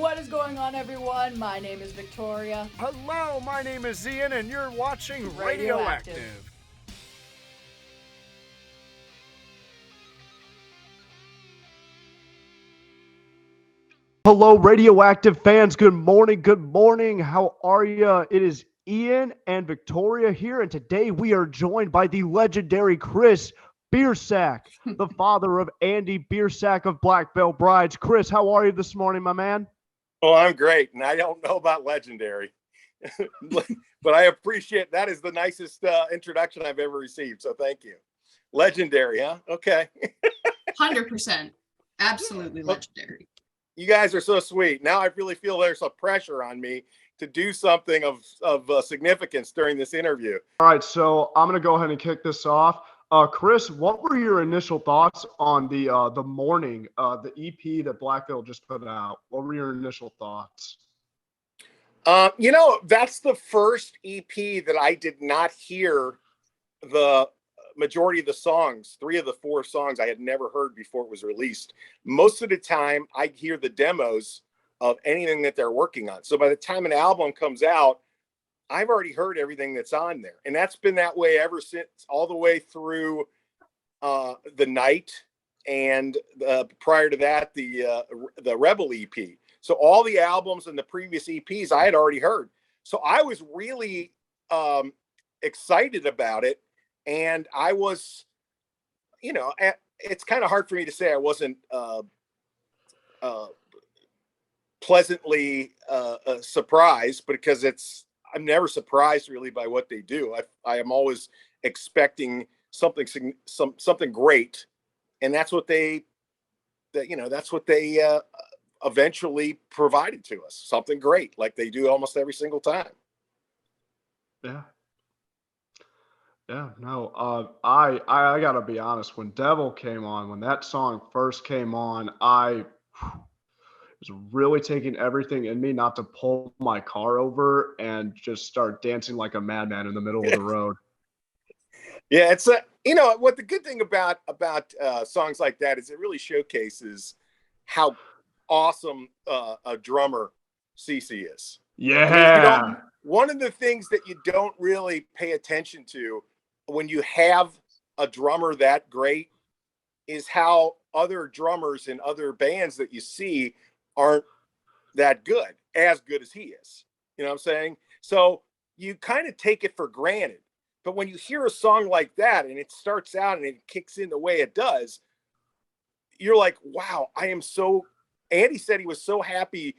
What is going on, everyone? My name is Victoria. Hello, my name is Ian, and you're watching RadioActive. Hello, RadioActive fans. Good morning. Good morning. How are you? It is Ian and Victoria here, and today we are joined by the legendary Chris Biersack, the father of Andy Biersack of Black Veil Brides. Chris, how are you this morning, my man? Oh, I'm great, and I don't know about legendary, but I appreciate that. Is the nicest introduction I've ever received, so thank you. Legendary, huh? Okay. 100%. Absolutely legendary. You guys are so sweet. Now I really feel there's a pressure on me to do something of significance during this interview. All right, so I'm going to go ahead and kick this off. Chris, what were your initial thoughts on the Morning, the EP that Black Veil just put out? What were your initial thoughts? That's the first EP that I did not hear the majority of the songs. 3 of the 4 songs I had never heard before it was released. Most of the time, I hear the demos of anything that they're working on. So by the time an album comes out, I've already heard everything that's on there. And that's been that way ever since, all the way through The Night, and prior to that, the Rebel EP. So all the albums and the previous EPs I had already heard. So I was really excited about it. And I was, it's kind of hard for me to say I wasn't pleasantly surprised, because I'm never surprised really by what they do. I am always expecting something great, and that's what they eventually provided to us. Something great, like they do almost every single time. Yeah. Yeah, no, I gotta be honest. When Devil came on, when that song first came on, I was really taking everything in me not to pull my car over and just start dancing like a madman in the middle of the road. Yeah, it's what the good thing about songs like that is it really showcases how awesome a drummer CC is. Yeah. I mean, one of the things that you don't really pay attention to when you have a drummer that great is how other drummers in other bands that you see aren't that good, as good as he is. You know what I'm saying? So you kind of take it for granted. But when you hear a song like that and it starts out and it kicks in the way it does, you're like, wow, Andy said he was so happy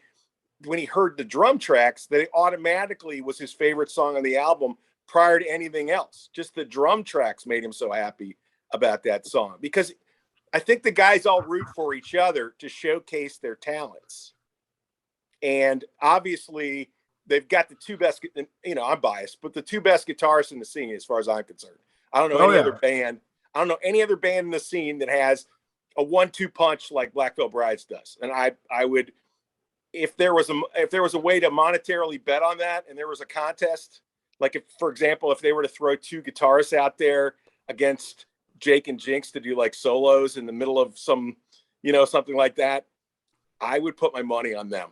when he heard the drum tracks that it automatically was his favorite song on the album prior to anything else. Just the drum tracks made him so happy about that song, because I think the guys all root for each other to showcase their talents. And obviously they've got the 2 best, I'm biased, but the 2 best guitarists in the scene, as far as I'm concerned. I don't know other band. I don't know any other band in the scene that has a 1-2 punch like Black Veil Brides does. And I would, if there was a way to monetarily bet on that, and there was a contest, like if, for example, if they were to throw 2 guitarists out there against Jake and Jinx to do like solos in the middle of some, something like that, I would put my money on them.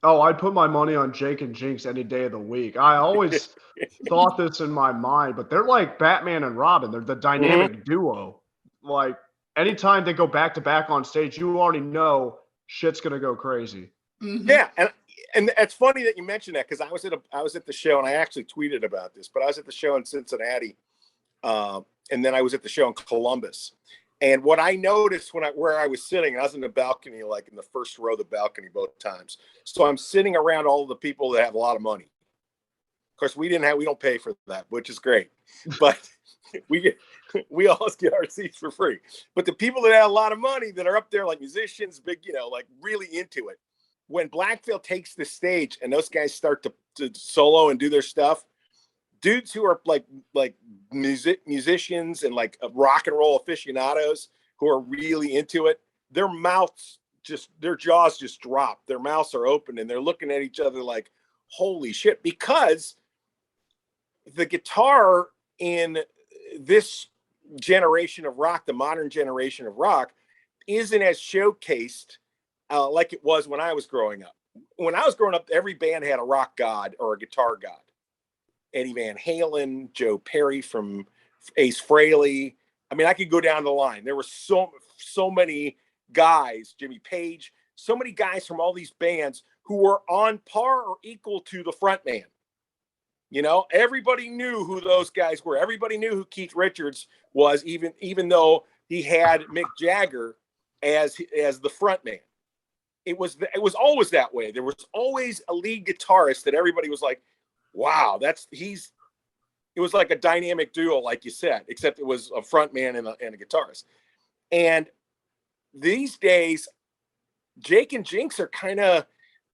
Oh, I'd put my money on Jake and Jinx any day of the week. I always thought this in my mind, but they're like Batman and Robin. They're the dynamic duo. Like anytime they go back to back on stage, you already know shit's gonna go crazy. Mm-hmm. Yeah, and it's funny that you mentioned that, because I was at the show, and I actually tweeted about this, but I was at the show in Cincinnati, and then I was at the show in Columbus. And what I noticed where I was sitting, I was in the balcony, like in the first row of the balcony both times. So I'm sitting around all of the people that have a lot of money. Of course, we don't pay for that, which is great, but we always get our seats for free. But the people that have a lot of money that are up there, like musicians, big, like really into it. When Black Veil takes the stage and those guys start to solo and do their stuff, dudes who are like musicians and like rock and roll aficionados who are really into it, their jaws just drop. Their mouths are open and they're looking at each other like, holy shit, because the guitar in this generation of rock, the modern generation of rock, isn't as showcased like it was when I was growing up. when I was growing up, every band had a rock god or a guitar god. Eddie Van Halen, Joe Perry from Ace Frehley. I mean, I could go down the line. There were so many guys, Jimmy Page, so many guys from all these bands who were on par or equal to the front man. You know, everybody knew who those guys were. Everybody knew who Keith Richards was, even though he had Mick Jagger as the front man. It was always that way. There was always a lead guitarist that everybody was like, wow, it was like a dynamic duo, like you said, except it was a front man and a guitarist. And these days, Jake and Jinx are kind of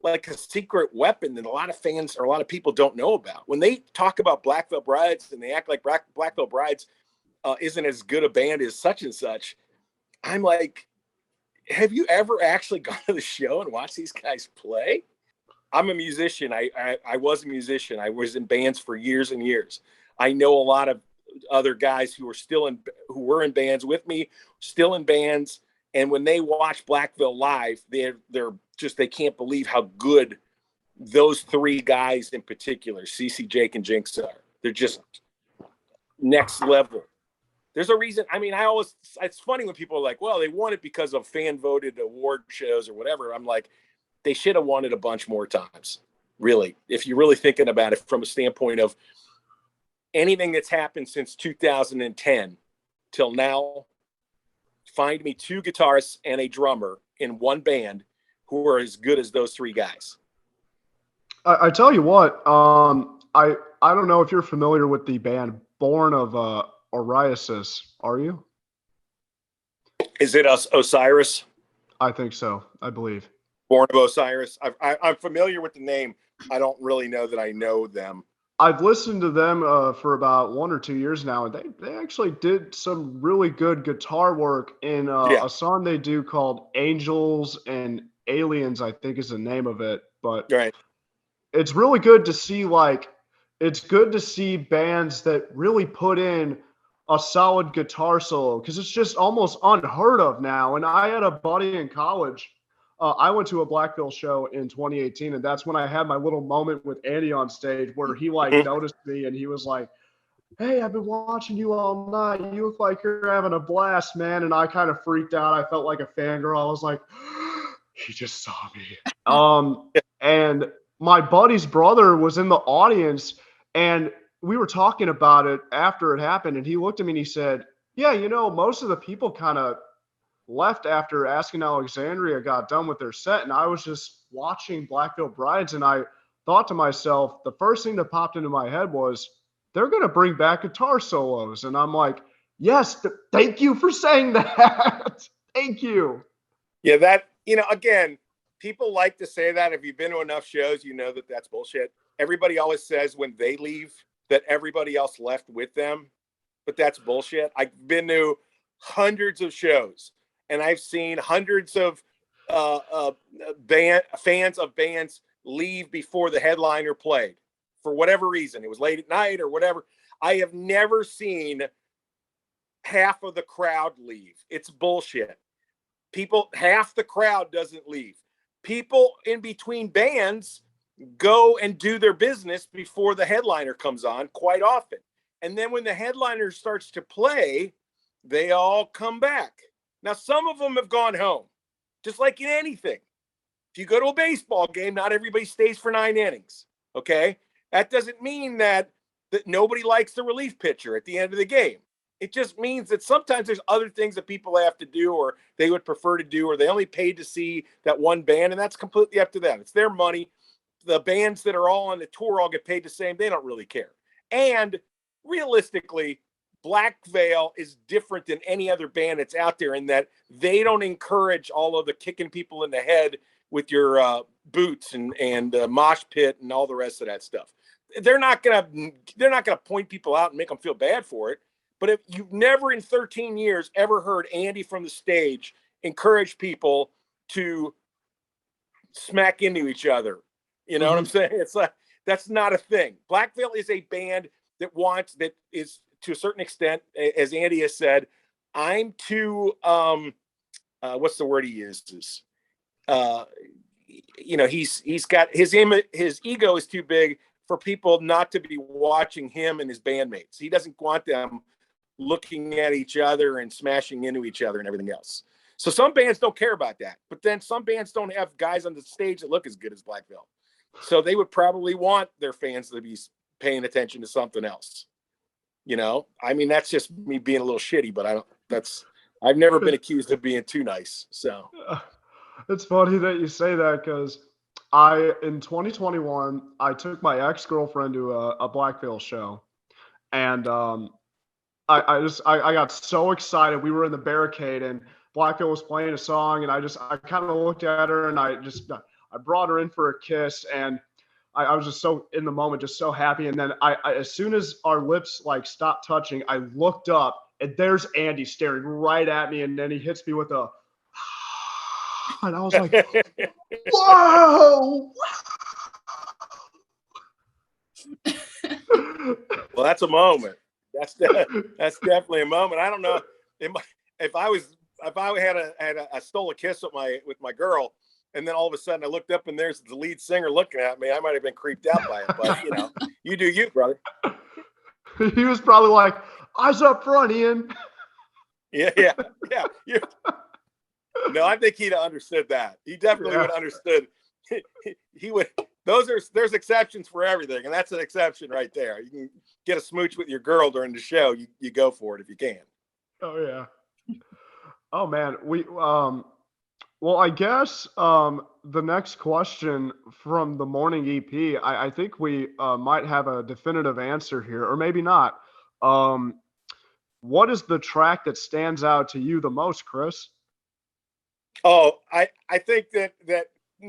like a secret weapon that a lot of fans or a lot of people don't know about. When they talk about Black Veil Brides and they act like Black Veil Brides isn't as good a band as such and such, I'm like, have you ever actually gone to the show and watched these guys play? I'm a musician. I was a musician. I was in bands for years and years. I know a lot of other guys who were in bands with me, still in bands. And when they watch Black Veil live, they can't believe how good those three guys in particular, CC, Jake, and Jinx are. They're just next level. There's a reason. I mean, it's funny when people are like, well, they won it because of fan voted award shows or whatever. I'm like, they should have won it a bunch more times. Really, if you're really thinking about it from a standpoint of anything that's happened since 2010 till now, find me two guitarists and a drummer in one band who are as good as those three guys. I tell you what, I don't know if you're familiar with the band Born of Oriasis. Are you? Is it Osiris? I think so. I believe. Born of Osiris. I'm familiar with the name. I don't really know that I know them. I've listened to them for about 1 or 2 years now, and they actually did some really good guitar work in a song they do called Angels and Aliens, I think is the name of it. But right. It's really good to see, it's good to see bands that really put in a solid guitar solo, because it's just almost unheard of now. And I had a buddy in college. I went to a Black Veil show in 2018, and that's when I had my little moment with Andy on stage where he noticed me and he was like, hey, I've been watching you all night. You look like you're having a blast, man. And I kind of freaked out. I felt like a fangirl. I was like, he just saw me. And my buddy's brother was in the audience, and we were talking about it after it happened. And he looked at me and he said, yeah, most of the people kind of left after Asking Alexandria got done with their set, and I was just watching Black Veil Brides, and I thought to myself, the first thing that popped into my head was, they're going to bring back guitar solos. And I'm like, yes, thank you for saying that. Thank you. Yeah, that, again, people like to say that. If you've been to enough shows, you know that that's bullshit. Everybody always says when they leave that everybody else left with them, but that's bullshit. I've been to hundreds of shows, and I've seen hundreds of fans of bands leave before the headliner played for whatever reason. It was late at night or whatever. I have never seen half of the crowd leave. It's bullshit. Half the crowd doesn't leave. People in between bands go and do their business before the headliner comes on quite often. And then when the headliner starts to play, they all come back. Now, some of them have gone home, just like in anything. If you go to a baseball game, not everybody stays for 9 innings, okay? That doesn't mean that nobody likes the relief pitcher at the end of the game. It just means that sometimes there's other things that people have to do or they would prefer to do, or they only paid to see that one band, and that's completely up to them. It's their money. The bands that are all on the tour all get paid the same. They don't really care. And realistically, Black Veil is different than any other band that's out there in that they don't encourage all of the kicking people in the head with your boots and mosh pit and all the rest of that stuff. They're not gonna point people out and make them feel bad for it. But if you've never in 13 years ever heard Andy from the stage encourage people to smack into each other, you know what I'm saying? It's like, that's not a thing. Black Veil is a band that is to a certain extent, as Andy has said, I'm too, what's the word he uses? he's got his ego is too big for people not to be watching him and his bandmates. He doesn't want them looking at each other and smashing into each other and everything else. So some bands don't care about that, but then some bands don't have guys on the stage that look as good as Black Veil. So they would probably want their fans to be paying attention to something else. I mean, that's just me being a little shitty, but I've never been accused of being too nice. So it's funny that you say that, because in 2021, I took my ex-girlfriend to a Black Veil show, and I got so excited. We were in the barricade and Black Veil was playing a song, and I kind of looked at her, and I brought her in for a kiss, and I was just so in the moment, just so happy. And then I as soon as our lips like stopped touching, I looked up, and there's Andy staring right at me, and then he hits me with a, and I was like, whoa. Well, that's a moment. That's definitely a moment. I don't know if I had stole a kiss with my girl, and then all of a sudden I looked up and there's the lead singer looking at me, I might have been creeped out by it. But you do you, brother. He was probably like, eyes up front, Ian. Yeah. No, I think he'd have understood that. He definitely would have understood. He would. There's exceptions for everything, and that's an exception right there. You can get a smooch with your girl during the show. You go for it if you can. Oh yeah. Oh man, well, I guess the next question from the morning EP, I think we might have a definitive answer here, or maybe not. What is the track that stands out to you the most, Chris? Oh, I think that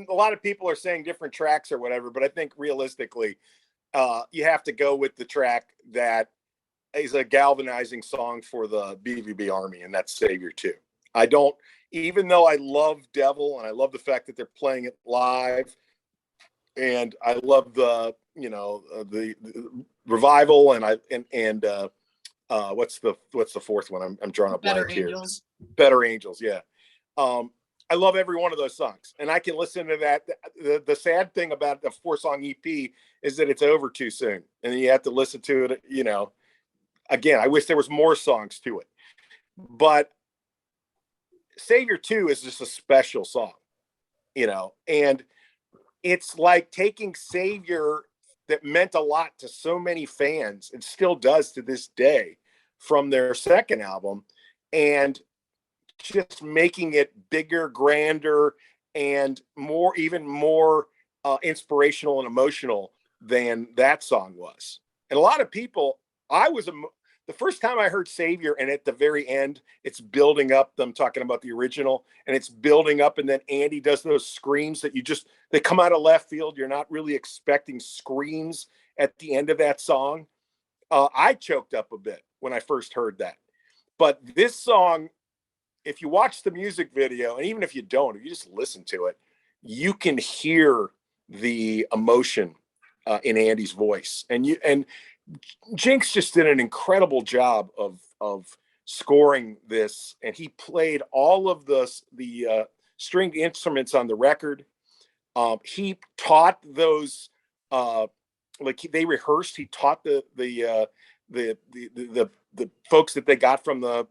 a lot of people are saying different tracks or whatever, but I think realistically, you have to go with the track that is a galvanizing song for the BVB Army, and that's Savior 2. Even though I love Devil and I love the fact that they're playing it live, and I love the Revival, and what's the fourth one? I'm drawing a blank here. Better Angels, yeah. I love every one of those songs, and I can listen to that. The sad thing about the 4-song EP is that it's over too soon, and you have to listen to it. Again, I wish there was more songs to it, but Savior 2 is just a special song, and it's like taking Savior that meant a lot to so many fans, and still does to this day, from their second album, and just making it bigger, grander, and even more inspirational and emotional than that song was. And a lot of people, the first time I heard Savior, and at the very end, it's building up, them talking about the original, and it's building up, and then Andy does those screams that they come out of left field. You're not really expecting screams at the end of that song. I choked up a bit when I first heard that. But this song, if you watch the music video, and even if you don't, if you just listen to it, you can hear the emotion in Andy's voice. And Jinx just did an incredible job of scoring this, and he played all of the stringed instruments on the record. He taught those, they rehearsed. He taught the folks that they got from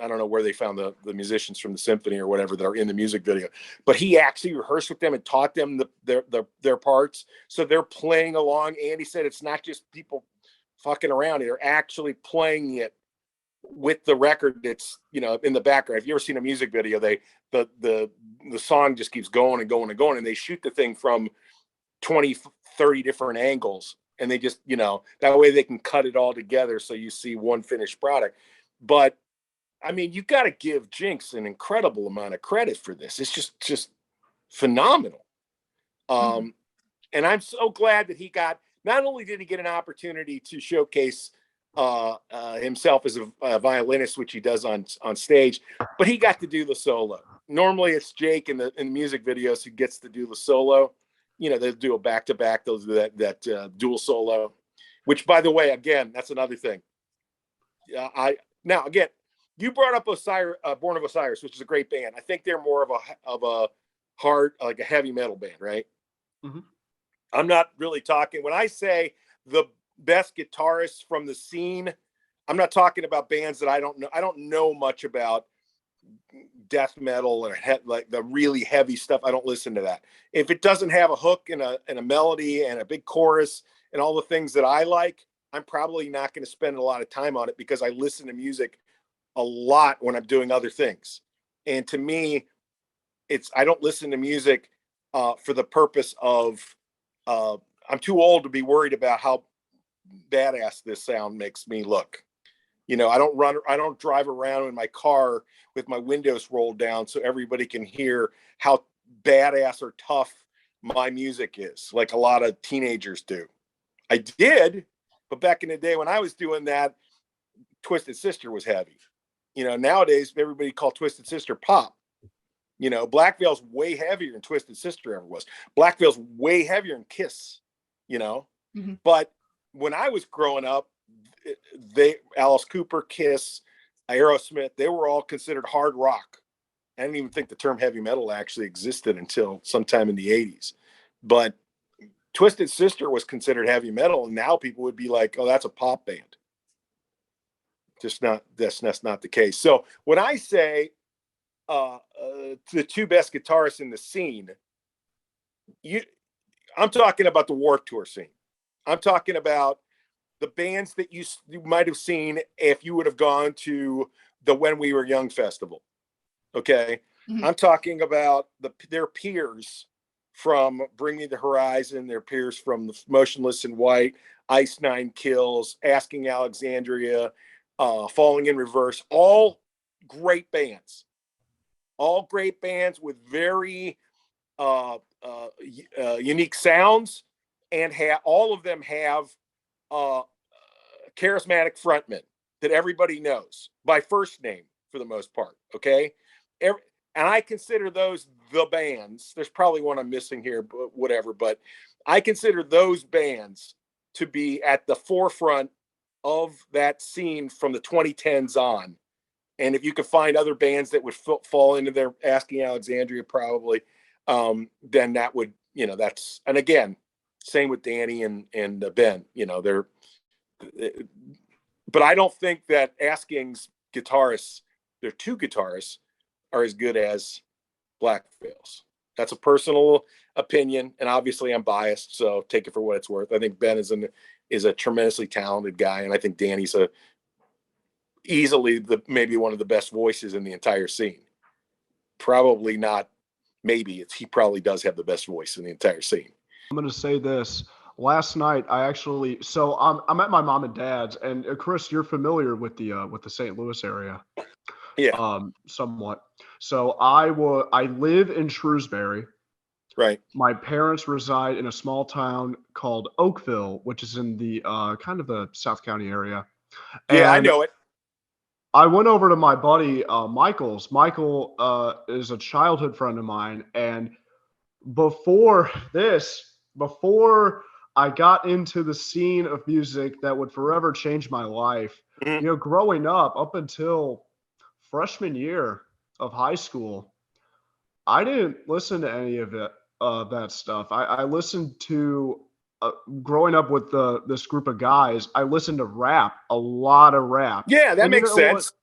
I don't know where they found the musicians from the symphony or whatever that are in the music video, but he actually rehearsed with them and taught them their parts. So they're playing along. Andy said it's not just people fucking around. They're actually playing it with the record that's, in the background. If you ever seen a music video, the song just keeps going and going and going, and they shoot the thing from 20, 30 different angles, and they just, that way they can cut it all together so you see one finished product. But I mean, you got to give Jinx an incredible amount of credit for this. It's just phenomenal. And I'm so glad that not only did he get an opportunity to showcase himself as a violinist, which he does on stage, but he got to do the solo. Normally it's Jake in the music videos who gets to do the solo. They'll do a back-to-back. They'll do that dual solo, which, by the way, again, that's another thing. You brought up Born of Osiris, which is a great band. I think they're more of hard, like a heavy metal band, right? Mm-hmm. I'm not really talking, when I say the best guitarists from the scene, I'm not talking about bands that I don't know. I don't know much about death metal or like the really heavy stuff. I don't listen to that. If it doesn't have a hook and a melody and a big chorus and all the things that I like, I'm probably not going to spend a lot of time on it, because I listen to music a lot when I'm doing other things. And to me, I don't listen to music for the purpose of, I'm too old to be worried about how badass this sound makes me look. You know, I don't drive around in my car with my windows rolled down so everybody can hear how badass or tough my music is, like a lot of teenagers do. I did, but back in the day when I was doing that, Twisted Sister was heavy. You know, nowadays everybody called Twisted Sister pop. You know, Black Veil's way heavier than Twisted Sister ever was. Black Veil's way heavier than Kiss, you know. Mhm. But when I was growing up, Alice Cooper, Kiss, Aerosmith, they were all considered hard rock. I didn't even think the term heavy metal actually existed until sometime in the 80s. But Twisted Sister was considered heavy metal, and now people would be like, oh, that's a pop band. That's not the case. So when I say the two best guitarists in the scene, I'm talking about the Warped Tour scene. I'm talking about the bands that you might have seen if you would have gone to the When We Were Young festival. Okay. Mhm. I'm talking about their peers from Bring Me the Horizon, their peers from the Motionless in White, Ice Nine Kills, Asking Alexandria, Falling in Reverse, all great bands with very unique sounds, and all of them have charismatic frontmen that everybody knows by first name for the most part. Okay. And I consider those the bands. There's probably one I'm missing here, but whatever. But I consider those bands to be at the forefront of that scene from the 2010s on. And if you could find other bands that would fall into their Asking Alexandria, probably, then that would, you know, that's, and again, same with Danny and Ben, you know, but I don't think that Asking's guitarists, their two guitarists, are as good as Black Veil's. That's a personal opinion, and obviously I'm biased, so take it for what it's worth. I think Ben is a tremendously talented guy, and I think Danny's easily maybe one of the best voices in the entire scene. Probably not. Maybe he probably does have the best voice in the entire scene. I'm going to say this. Last night, I'm at my mom and dad's, and Chris, you're familiar with the St. Louis area. Yeah. Somewhat. So I live in Shrewsbury. Right. My parents reside in a small town called Oakville, which is in the kind of the South County area. Yeah, I And know it. I went over to my buddy Michael's. Michael is a childhood friend of mine, and before I got into the scene of music that would forever change my life, Mhm. you know, growing up until freshman year of high school, I didn't listen to any of that stuff. I listened to growing up with this group of guys. I listened to rap, a lot of rap. Yeah, that And you makes know what? sense.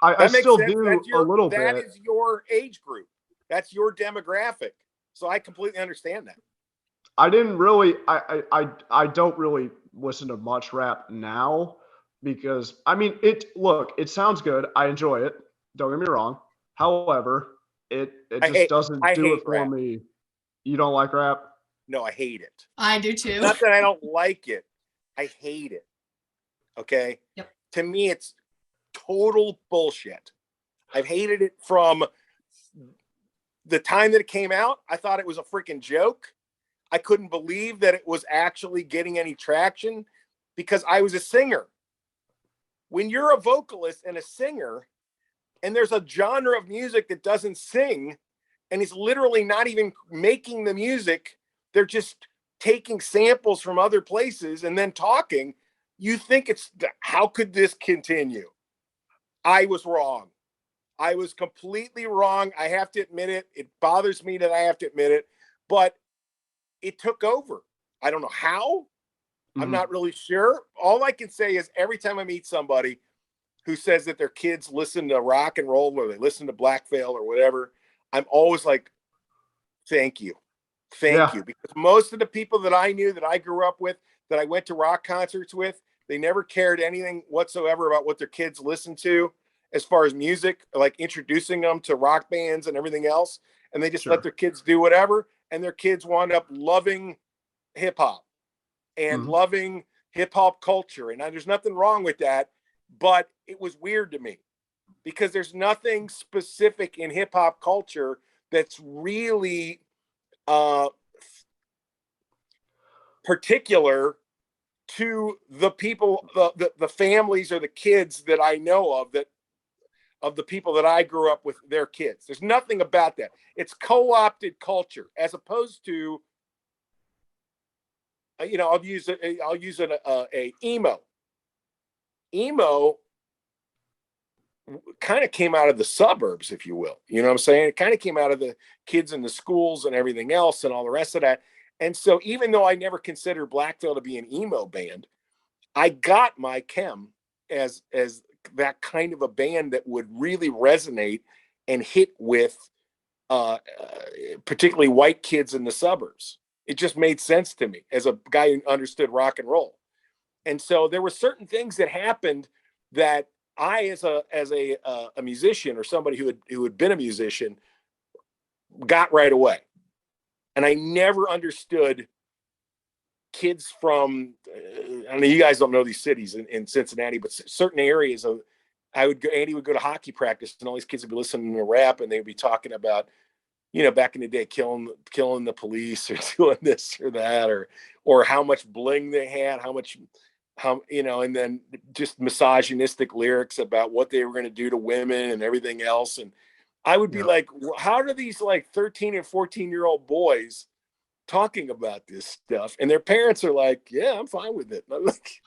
I That makes still sense. do a little That bit. is your age group. That's your demographic. So I completely understand that. I didn't really. I don't really listen to much rap now because I mean it. Look, it sounds good. I enjoy it. Don't get me wrong. However, it just doesn't I do hate it for rap. me. You don't like rap? No, I hate it. I do too. Not that I don't like it. I hate it. Okay. Yep. To me, it's total bullshit. I've hated it from the time that it came out. I thought it was a freaking joke. I couldn't believe that it was actually getting any traction because I was a singer. When you're a vocalist and a singer, and there's a genre of music that doesn't sing, and it's literally not even making the music, they're just taking samples from other places and then talking, you think how could this continue? I was wrong. I was completely wrong. I have to admit it. It bothers me that I have to admit it, but it took over. I don't know how. I'm not really sure. All I can say is every time I meet somebody who says that their kids listen to rock and roll or they listen to Black Veil or whatever, I'm always like, thank you. Thank you. Because most of the people that I knew, that I grew up with, that I went to rock concerts with, they never cared anything whatsoever about what their kids listened to as far as music, like introducing them to rock bands and everything else. And they just let their kids do whatever. And their kids wound up loving hip hop and loving hip hop culture. And there's nothing wrong with that, but it was weird to me because there's nothing specific in hip hop culture that's really particular to the people, the families or the kids that I know of, that of the people that I grew up with, their kids. There's nothing about that. It's co-opted culture, as opposed to, I'll use a emo. Emo kind of came out of the suburbs, if you will. You know what I'm saying? It kind of came out of the kids in the schools and everything else and all the rest of that. And so even though I never considered Black Veil to be an emo band, I got my chem as that kind of a band that would really resonate and hit with particularly white kids in the suburbs. It just made sense to me as a guy who understood rock and roll. And so there were certain things that happened that I, as a musician or somebody who had been a musician, got right away. And I never understood kids from, I mean, you guys don't know these cities in Cincinnati, but certain areas of, Andy would go to hockey practice and all these kids would be listening to rap and they'd be talking about, back in the day, killing the police or doing this or that, or how much bling they had, and then just misogynistic lyrics about what they were going to do to women and everything else. And I would be like, how do these like 13 and 14-year-old boys talking about this stuff? And their parents are like, yeah, I'm fine with it. I'm like,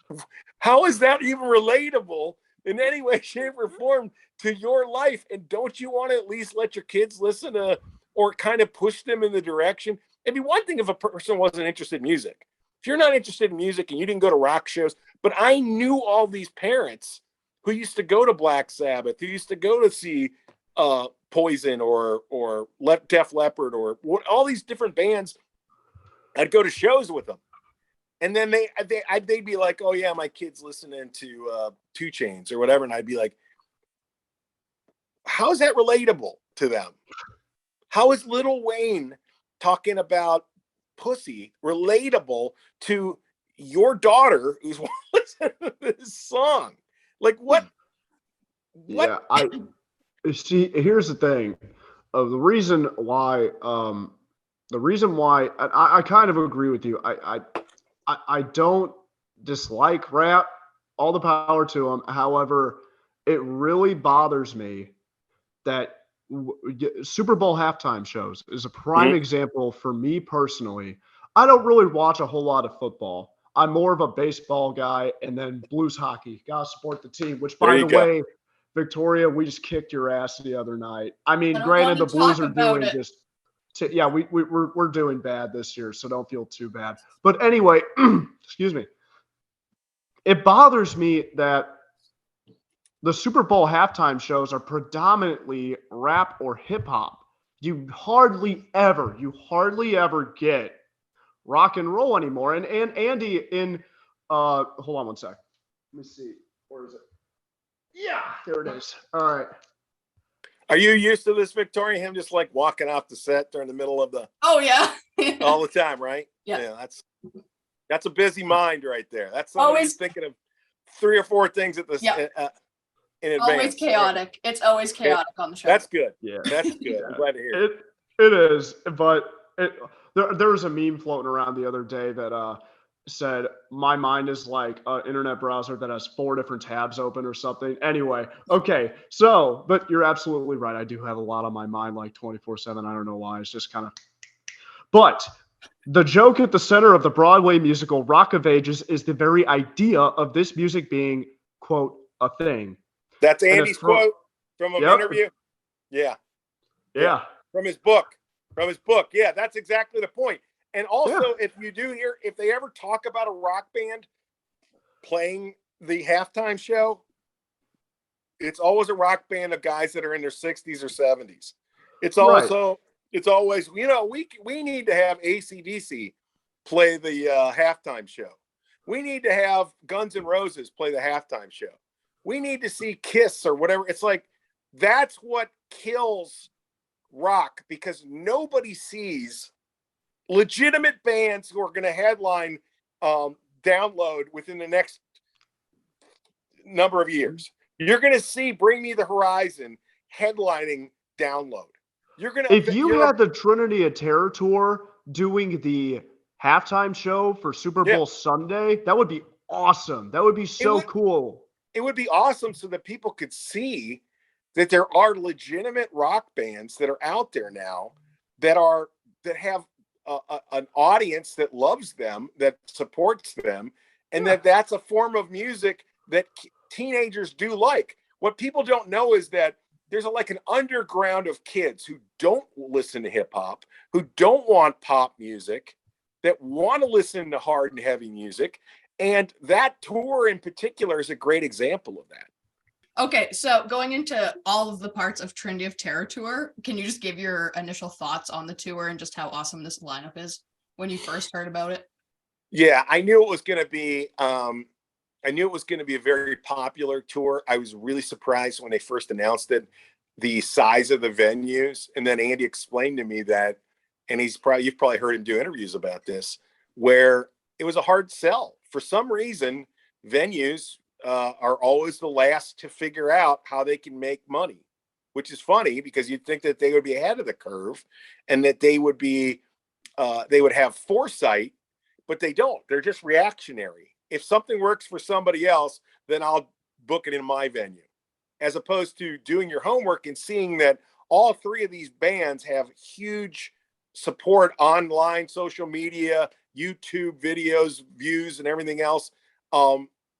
how is that even relatable in any way, shape, or form to your life? And don't you want to at least let your kids listen to, or kind of push them in the direction? It'd be one thing if a person wasn't interested in music. If you're not interested in music and you didn't go to rock shows, but I knew all these parents who used to go to Black Sabbath, who used to go to see Poison or Def Leppard or all these different bands. I'd go to shows with them, and then they'd be like, "Oh yeah, my kid's listening to 2 Chainz or whatever," and I'd be like, "How is that relatable to them? How is Lil Wayne talking about pussy relatable to your daughter who's listening to this song? Like what?" Yeah, I see. Here's the thing. The reason why I kind of agree with you. I don't dislike rap. All the power to them. However, it really bothers me that Super Bowl halftime shows is a prime example for me personally. I don't really watch a whole lot of football. I'm more of a baseball guy, and then Blues hockey. Gotta support the team. Which, by the way, Victoria, we just kicked your ass the other night. I mean, granted, the Blues are doing just, we're doing bad this year, so don't feel too bad. But anyway, excuse me. It bothers me that the Super Bowl halftime shows are predominantly rap or hip hop. You hardly ever get rock and roll anymore. And Andy hold on one sec. Let me see. Where is it? Yeah, there it is. All right. Are you used to this, Victoria? Him just like walking off the set during the middle of the Oh yeah. all the time, right? Yeah. That's a busy mind right there. That's somebody who's thinking of 3 or 4 things at this in advance. Always chaotic. It's always chaotic on the show. That's good. Yeah, that's good. I'm glad to hear it. It is, but there was a meme floating around the other day that said my mind is like an internet browser that has 4 different tabs open or something. Anyway, okay. So, but you're absolutely right. I do have a lot on my mind, like 24/7. I don't know why. It's just kind of. But the joke at the center of the Broadway musical Rock of Ages is the very idea of this music being, quote, a thing. That's Andy's quote from an interview. Yeah. Yeah. From his book. Yeah, that's exactly the point. And also, if you do hear, if they ever talk about a rock band playing the halftime show, it's always a rock band of guys that are in their 60s or 70s. It's always, we need to have AC/DC play the halftime show. We need to have Guns N' Roses play the halftime show. We need to see Kiss or whatever. It's like, that's what kills rock, because nobody sees legitimate bands who are going to headline Download within the next number of years. You're going to see Bring Me the Horizon headlining Download. If you had the Trinity of Terror tour doing the halftime show for Super Bowl Sunday, that would be awesome. That would be so cool. It would be awesome so that people could see that there are legitimate rock bands that are out there now that have an audience that loves them, that supports them, and that's a form of music that teenagers do like. What people don't know is that there's like an underground of kids who don't listen to hip hop, who don't want pop music, that want to listen to hard and heavy music. And that tour in particular is a great example of that. Okay, so going into all of the parts of Trinity of Terror tour, can you just give your initial thoughts on the tour and just how awesome this lineup is when you first heard about it? Yeah, I knew it was going to be a very popular tour. I was really surprised when they first announced it, the size of the venues. And then Andy explained to me that, and you've probably heard him do interviews about this, where it was a hard sell. For some reason, venues are always the last to figure out how they can make money, which is funny because you'd think that they would be ahead of the curve and that they would have foresight, but they don't. They're just reactionary. If something works for somebody else, then I'll book it in my venue, as opposed to doing your homework and seeing that all three of these bands have huge support online, social media, YouTube videos, views, and everything else.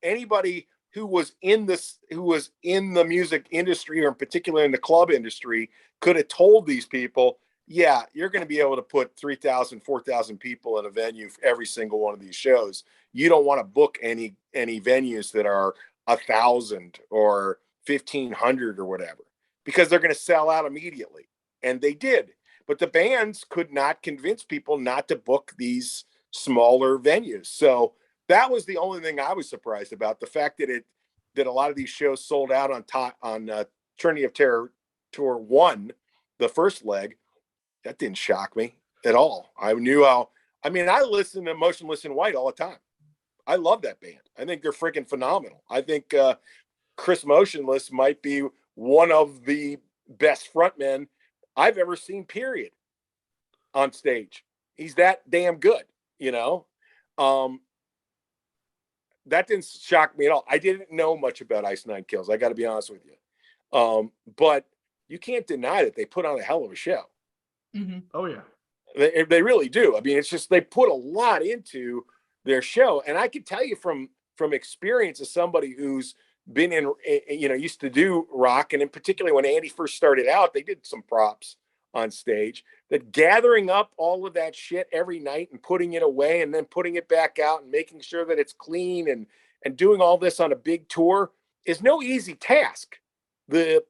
Anybody who was in the music industry, or in particular in the club industry, could have told these people, yeah, you're going to be able to put 3,000, 4,000 people in a venue for every single one of these shows. You don't want to book any venues that are 1,000 or 1,500 or whatever, because they're going to sell out immediately. And they did. But the bands could not convince people not to book these smaller venues. So that was the only thing I was surprised about. The fact that a lot of these shows sold out on Trinity of Terror Tour 1, the first leg, that didn't shock me at all. I listen to Motionless in White all the time. I love that band. I think they're freaking phenomenal. I think Chris Motionless might be one of the best frontmen I've ever seen, period, on stage. He's that damn good, that didn't shock me at all. I didn't know much about Ice Nine Kills. I got to be honest with you. But you can't deny that they put on a hell of a show. Mm-hmm. Oh, yeah. They really do. I mean, it's just they put a lot into their show. And I can tell you from experience as somebody who's been used to do rock. And in particular, when Andy first started out, they did some props on stage, that gathering up all of that shit every night and putting it away and then putting it back out and making sure that it's clean and doing all this on a big tour is no easy task. I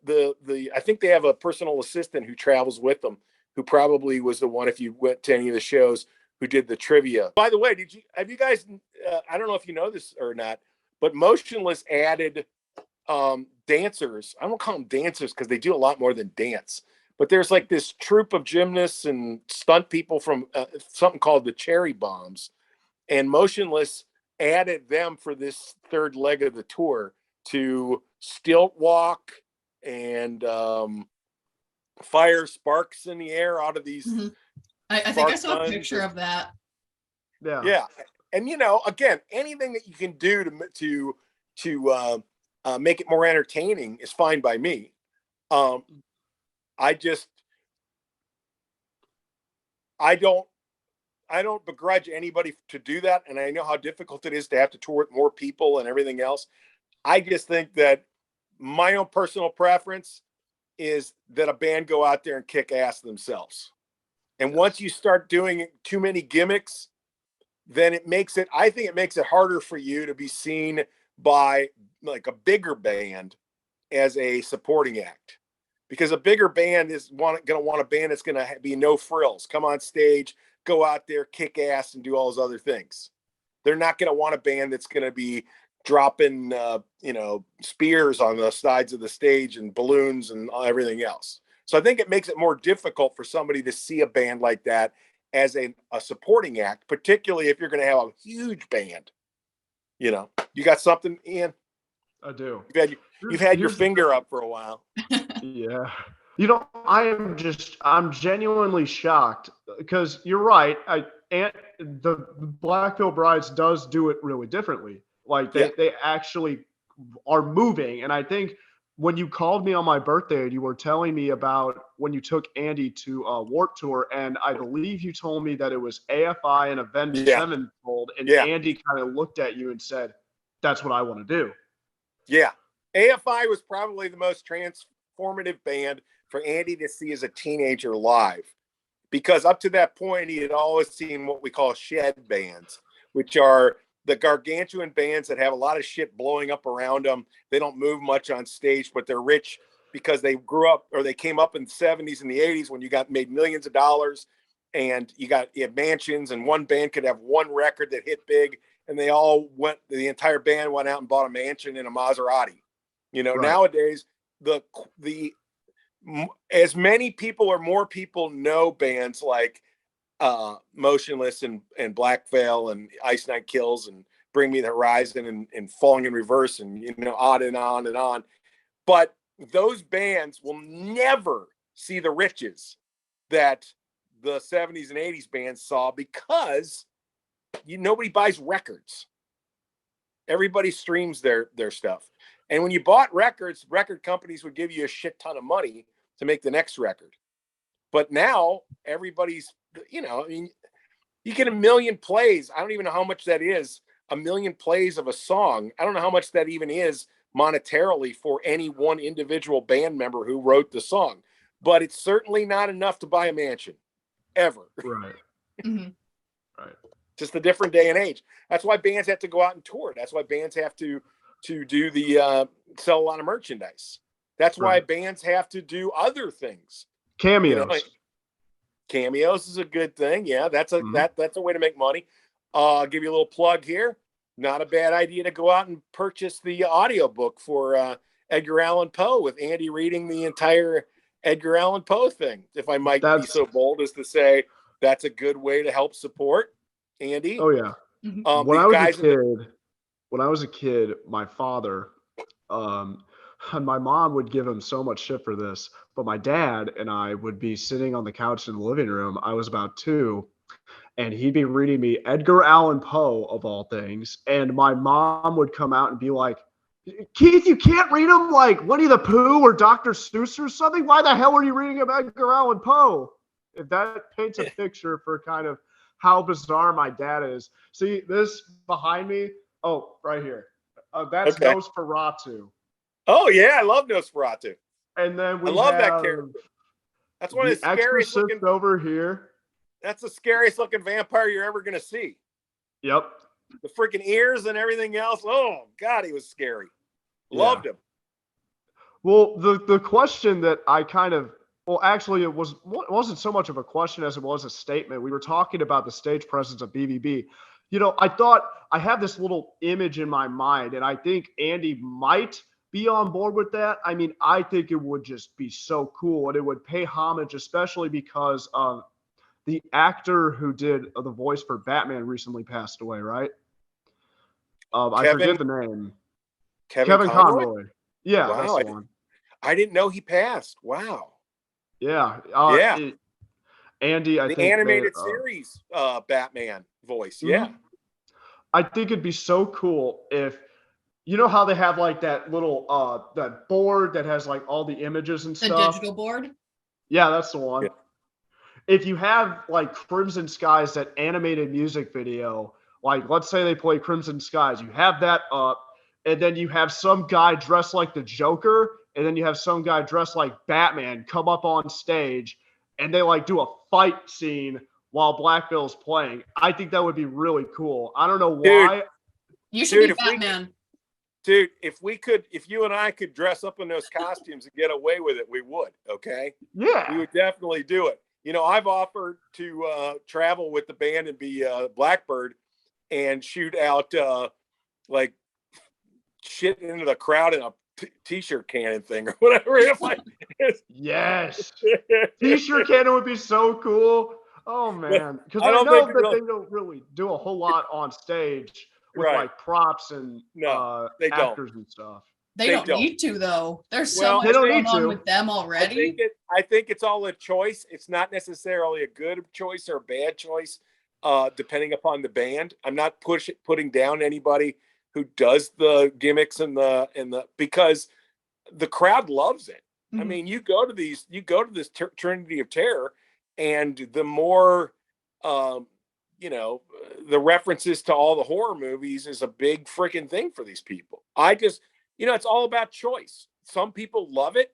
think they have a personal assistant who travels with them, who probably was the one, if you went to any of the shows, who did the trivia. By the way, have you guys, I don't know if you know this or not, but Motionless added dancers. I don't call them dancers because they do a lot more than dance. But there's like this troupe of gymnasts and stunt people from something called the Cherry Bombs. And Motionless added them for this third leg of the tour to stilt walk and fire sparks in the air out of these. Mm-hmm. I think I saw a picture of that. Yeah. Yeah. And, again, anything that you can do to make it more entertaining is fine by me. I don't begrudge anybody to do that. And I know how difficult it is to have to tour with more people and everything else. I just think that my own personal preference is that a band go out there and kick ass themselves. And once you start doing too many gimmicks, then I think it makes it harder for you to be seen by like a bigger band as a supporting act. Because a bigger band is going to want a band that's going to be no frills, come on stage, go out there, kick ass, and do all those other things. They're not going to want a band that's going to be dropping, spears on the sides of the stage and balloons and everything else. So I think it makes it more difficult for somebody to see a band like that as a supporting act, particularly if you're going to have a huge band. You got something, Ian? I do. You've had your finger up for a while. Yeah. I'm genuinely shocked because you're right. The Black Veil Brides does do it really differently. Like they actually are moving. And I think when you called me on my birthday and you were telling me about when you took Andy to Warped Tour, and I believe you told me that it was AFI and Avenged Sevenfold, and Andy kind of looked at you and said, "That's what I want to do." Yeah. AFI was probably the most transformative band for Andy to see as a teenager live, because up to that point, he had always seen what we call shed bands, which are the gargantuan bands that have a lot of shit blowing up around them. They don't move much on stage, but they're rich because they grew up or they came up in the 70s and the 80s when you made millions of dollars and you had mansions, and one band could have one record that hit big, and the entire band went out and bought a mansion in a Maserati. Right. Nowadays, as many people or more people know bands like Motionless and Black Veil and Ice Night Kills and Bring Me the Horizon and Falling in Reverse and on and on and on. But those bands will never see the riches that the 70s and 80s bands saw, because nobody buys records. Everybody streams their stuff. And when you bought records, record companies would give you a shit ton of money to make the next record. But now everybody's, you get 1 million plays. I don't even know how much that is. 1 million plays of a song. I don't know how much that even is monetarily for any one individual band member who wrote the song. But it's certainly not enough to buy a mansion, ever. Right. Mm-hmm. Right. Just a different day and age. That's why bands have to go out and tour. That's why bands have to do the sell a lot of merchandise. That's why bands have to do other things. Cameos. Cameos is a good thing. Yeah, that's a way to make money. I'll give you a little plug here. Not a bad idea to go out and purchase the audiobook for Edgar Allan Poe, with Andy reading the entire Edgar Allan Poe thing. If I might be so bold as to say, that's a good way to help support Andy. Oh yeah. Mm-hmm. When I was a kid, my father, and my mom would give him so much shit for this, but my dad and I would be sitting on the couch in the living room. I was about 2, and he'd be reading me Edgar Allan Poe, of all things, and my mom would come out and be like, "Keith, you can't read him like Winnie the Pooh or Dr. Seuss or something. Why the hell are you reading him Edgar Allan Poe?" If that paints a picture for kind of how bizarre my dad is. See this behind me? Oh, right here. That's Nosferatu. Oh yeah, I love Nosferatu. And then I love that character. That's one of the scariest looking over here. That's the scariest looking vampire you're ever gonna see. Yep. The freaking ears and everything else. Oh God, he was scary. Loved him. Well, the question that I actually it wasn't so much of a question as it was a statement. We were talking about the stage presence of BVB. I thought I have this little image in my mind, and I think Andy might be on board with that. I mean, I think it would just be so cool, and it would pay homage, especially because the actor who did the voice for Batman recently passed away, right? I forget the name. Kevin Conroy? Yeah, wow, that's the one. I didn't know he passed. Wow. Yeah. Andy, the animated series Batman voice. Yeah. I think it'd be so cool if, how they have like that little that board that has like all the images and stuff. The digital board? Yeah, that's the one. Yeah. If you have like Crimson Skies, that animated music video, like let's say they play Crimson Skies, you have that up, and then you have some guy dressed like the Joker, and then you have some guy dressed like Batman come up on stage and they like do a fight scene while Black Veil's playing. I think that would be really cool. I don't know why. You should be Batman. If you and I could dress up in those costumes and get away with it, we would. Okay. Yeah. We would definitely do it. You know, I've offered to travel with the band and be Blackbird and shoot out like shit into the crowd in a t-shirt cannon thing or whatever. Yes. T-shirt cannon would be so cool. Oh man. Because I know that they don't really do a whole lot on stage with like props and actors and stuff. They don't need to though. There's so much going on with them already. I think it's all a choice. It's not necessarily a good choice or a bad choice, depending upon the band. I'm not putting down anybody who does the gimmicks and the because the crowd loves it. Mm-hmm. I mean, you go to this Trinity of Terror, and the more the references to all the horror movies is a big freaking thing for these people. It's all about choice. Some people love it.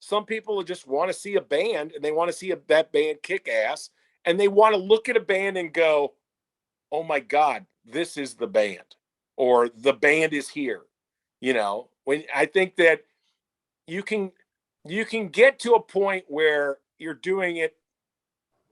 Some people just want to see a band and they want to see that band kick ass, and they want to look at a band and go, oh my God, this is the band, or the band is here. When I think that you can get to a point where you're doing it.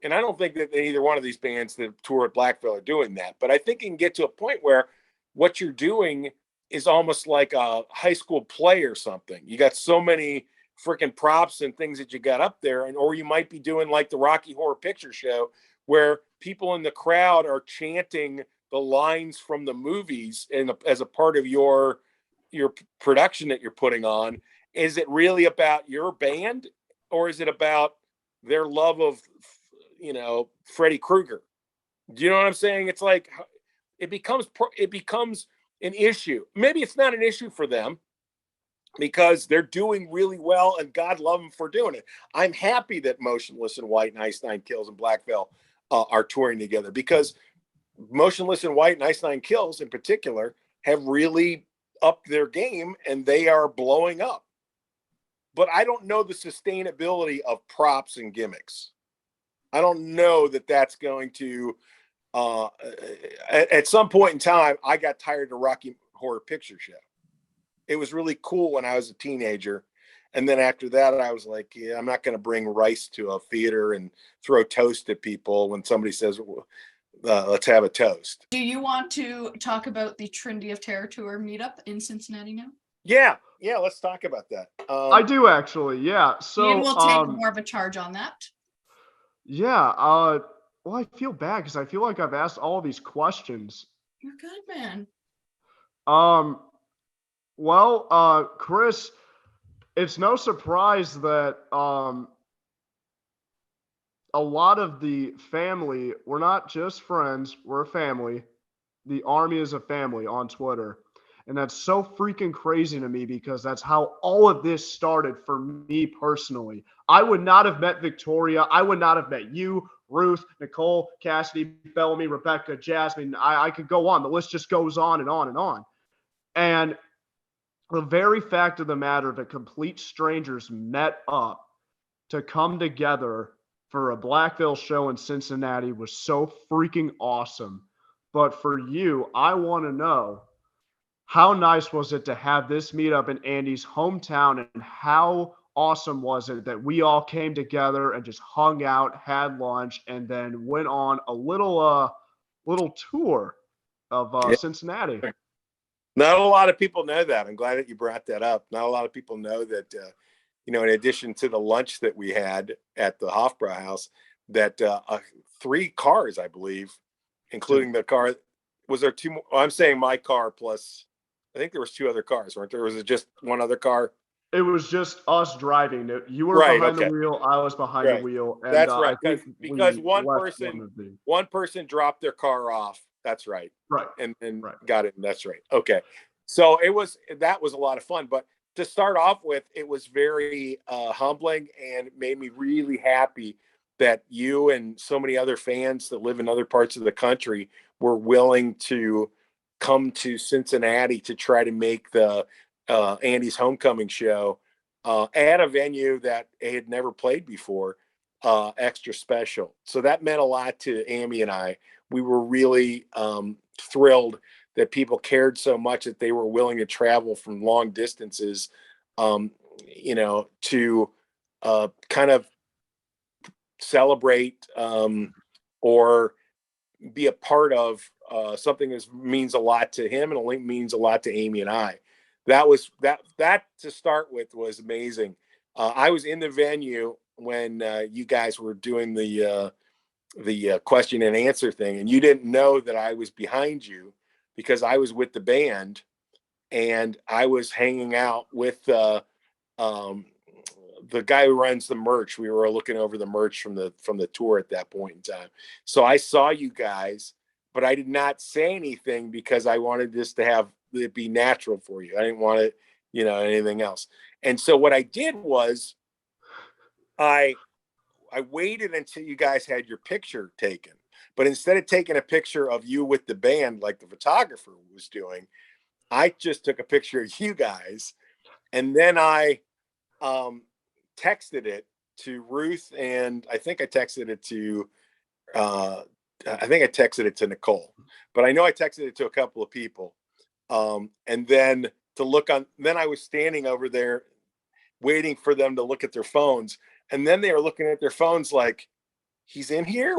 And I don't think that either one of these bands that tour at Black Veil are doing that. But I think you can get to a point where what you're doing is almost like a high school play or something. You got so many freaking props and things that you got up there. Or you might be doing like the Rocky Horror Picture Show, where people in the crowd are chanting the lines from the movies as a part of your production that you're putting on. Is it really about your band, or is it about their love of Freddy Krueger? Do you know what I'm saying? It's like it becomes an issue. Maybe it's not an issue for them because they're doing really well, and God love them for doing it. I'm happy that Motionless in White and Ice Nine Kills and Black Veil are touring together, because Motionless in White and Ice Nine Kills in particular have really upped their game, and they are blowing up. But I don't know the sustainability of props and gimmicks. I don't know that that's going to, at some point in time, I got tired of the Rocky Horror Picture Show. It was really cool when I was a teenager. And then after that, I was like, yeah, I'm not going to bring rice to a theater and throw toast at people when somebody says, let's have a toast. Do you want to talk about the Trinity of Terror tour meetup in Cincinnati now? Yeah, let's talk about that. I do actually, yeah. So Ian will take more of a charge on that. Yeah, well, I feel bad because I feel like I've asked all of these questions. You're good, man. Well, Chris, it's no surprise that a lot of the family, we're not just friends, we're a family. The Army is a family on Twitter. And that's so freaking crazy to me, because that's how all of this started for me personally. I would not have met Victoria. I would not have met you, Ruth, Nicole, Cassidy, Bellamy, Rebecca, Jasmine. I could go on. The list just goes on and on and on. And the very fact of the matter that complete strangers met up to come together for a Black Veil show in Cincinnati was so freaking awesome. But for you, I want to know, how nice was it to have this meetup in Andy's hometown, and how awesome was it that we all came together and just hung out, had lunch, and then went on a little tour of Cincinnati? Not a lot of people know that. I'm glad that you brought that up. Not a lot of people know that, in addition to the lunch that we had at the Hofbrauhaus, that 3 cars, I believe, including the car, was there 2 more? I'm saying my car plus, I think there was 2 other cars, weren't there? Was it just one other car? It was just us driving. You were behind the wheel. I was behind the wheel. And, that's right. Because one person dropped their car off. That's right. Right. And got it. And that's right. Okay. So that was a lot of fun. But to start off with, it was very humbling, and made me really happy that you and so many other fans that live in other parts of the country were willing to come to Cincinnati to try to make the Andy's Homecoming show at a venue that they had never played before, extra special. So that meant a lot to Amy and I. We were really thrilled that people cared so much that they were willing to travel from long distances, to kind of celebrate or be a part of something that means a lot to him and it means a lot to Amy and I. That to start with was amazing. I was in the venue when you guys were doing the question and answer thing, and you didn't know that I was behind you because I was with the band and I was hanging out with the guy who runs the merch. We were looking over the merch from the tour at that point in time. So I saw you guys, but I did not say anything because I wanted this to have it be natural for you. I didn't want it, anything else. And so what I did was I waited until you guys had your picture taken. But instead of taking a picture of you with the band like the photographer was doing, I just took a picture of you guys, and then I texted it to Ruth, and I think I texted it to Nicole, but I know I texted it to a couple of people. And then then I was standing over there waiting for them to look at their phones, and then they were looking at their phones like, he's in here?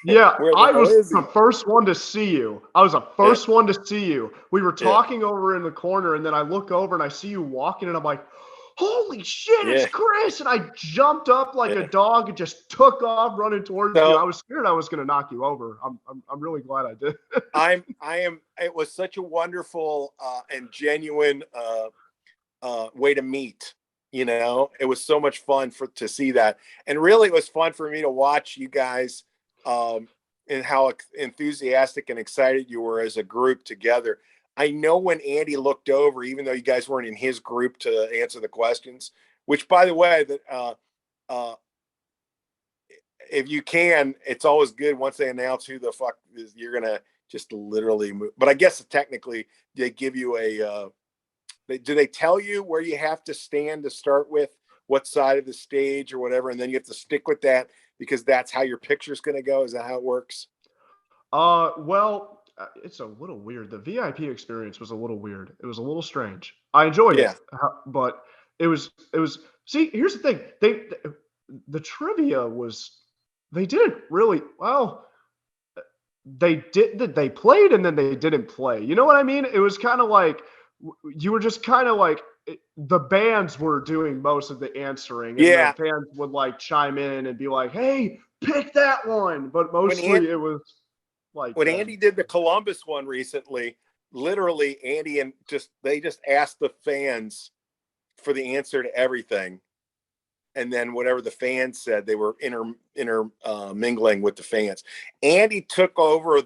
Yeah, Where the I hell was is he? the first one to see you. I was the first one to see you. We were Yeah. talking over in the corner, and then I look over and I see you walking, and I'm like, holy shit, it's Yeah. Chris. And I jumped up like a dog and just took off running towards you. I was scared I was going to knock you over. I'm really glad I did. It was such a wonderful and genuine way to meet. It was so much fun to see that. And really, it was fun for me to watch you guys and how enthusiastic and excited you were as a group together. I know when Andy looked over, even though you guys weren't in his group to answer the questions, which, by the way, if you can, it's always good once they announce who the fuck is, you're going to just literally move. But I guess technically they give you do they tell you where you have to stand to start with, what side of the stage or whatever, and then you have to stick with that because that's how your picture's going to go? Is that how it works? Well, it's a little weird. The VIP experience was a little weird. It was a little strange. I enjoyed it, but it was. See, here's the thing. The trivia was, they didn't really well. They played and then they didn't play. You know what I mean? It was kind of like you were just kind of like the bands were doing most of the answering, and the fans would like chime in and be like, "Hey, pick that one." But mostly it was like when Andy did the Columbus one recently. Literally, Andy they just asked the fans for the answer to everything, and then whatever the fans said, they were mingling with the fans. Andy took over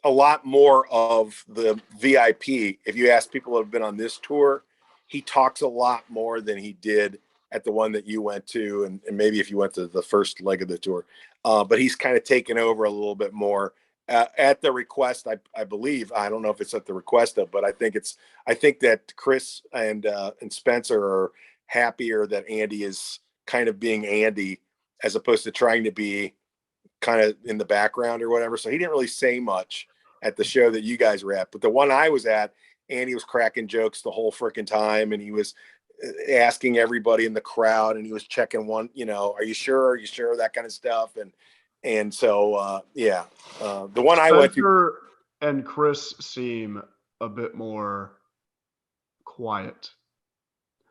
a lot more of the VIP. If you ask people who have been on this tour, he talks a lot more than he did at the one that you went to, and maybe if you went to the first leg of the tour. But he's kind of taken over a little bit more at the request, I believe. I don't know if it's at the request of, but I think that Chris and Spencer are happier that Andy is kind of being Andy as opposed to trying to be kind of in the background or whatever. So he didn't really say much at the show that you guys were at, but the one I was at, Andy was cracking jokes the whole freaking time, and he was asking everybody in the crowd, and he was checking one, are you sure, that kind of stuff. And so the one I went to, and Chris seem a bit more quiet.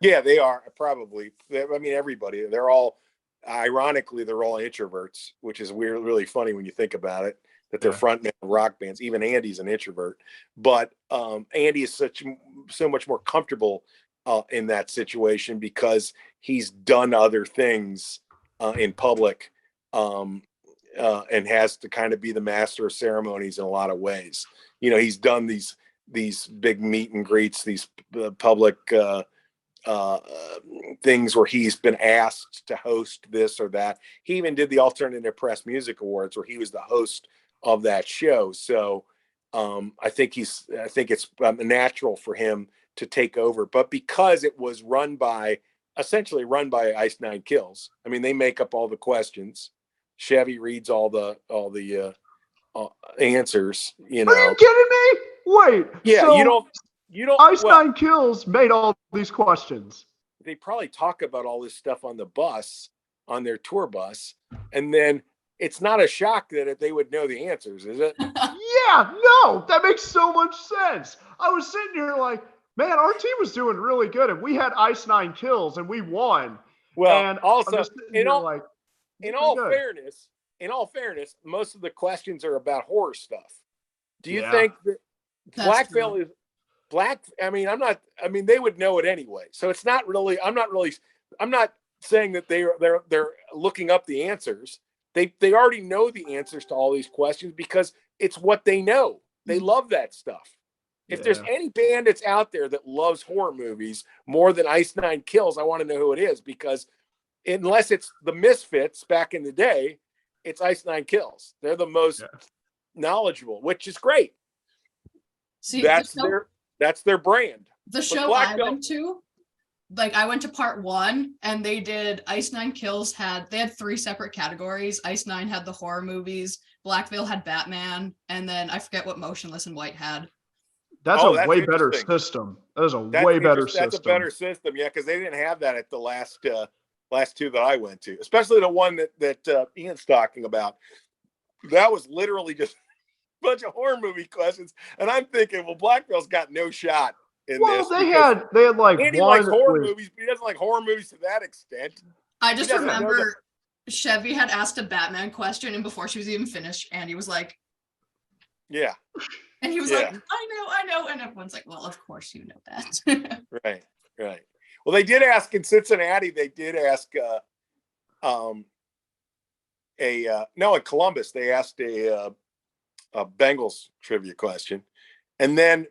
Yeah, they are probably. I mean, everybody, ironically, they're all introverts, which is weird, really funny when you think about it, that they're frontmen of rock bands. Even Andy's an introvert, but Andy is so much more comfortable in that situation because he's done other things in public and has to kind of be the master of ceremonies in a lot of ways. He's done these big meet and greets, these public things where he's been asked to host this or that. He even did the Alternative Press Music Awards where he was the host of that show. So I think it's natural for him to take over. But because it was essentially run by Ice Nine Kills. I mean, they make up all the questions. Chevy reads all the answers. Are you kidding me? Wait. Yeah, so you don't. Ice Well, Nine Kills made all these questions. they probably talk about all this stuff on the bus, on their tour bus, and then it's not a shock that they would know the answers, is it? Yeah, no, that makes so much sense. I was sitting here like, man, our team was doing really good, and we had Ice Nine Kills, and we won. Well, And also, I'm just sitting here like, in all fairness, most of the questions are about horror stuff. Do you think that Black Veil is black? I mean, they would know it anyway. So it's not really. I'm not saying that they're looking up the answers. They already know the answers to all these questions because it's what they know. They love that stuff. If there's any band that's out there that loves horror movies more than Ice Nine Kills, I want to know who it is, because unless it's the Misfits back in the day, it's Ice Nine Kills. They're the most knowledgeable, which is great. See, that's their brand. The show I went to, like, I went to part 1, and they did Ice Nine Kills they had 3 separate categories. Ice Nine had the horror movies, Black Veil had Batman, and then I forget what Motionless in White had. That's a way better system. That's a better system, yeah, because they didn't have that at the last 2 that I went to, especially the one that Ian's talking about. That was literally just a bunch of horror movie questions, and I'm thinking, well, Black Veil's got no shot in this. They had like Andy likes horror movies, but he doesn't like horror movies to that extent. I just remember Chevy had asked a Batman question, and before she was even finished, Andy was like, "Yeah," and he was like, "I know," and everyone's like, "Well, of course you know that." Right. Well, they did ask in Cincinnati. They did ask in Columbus. They asked a Bengals trivia question, and then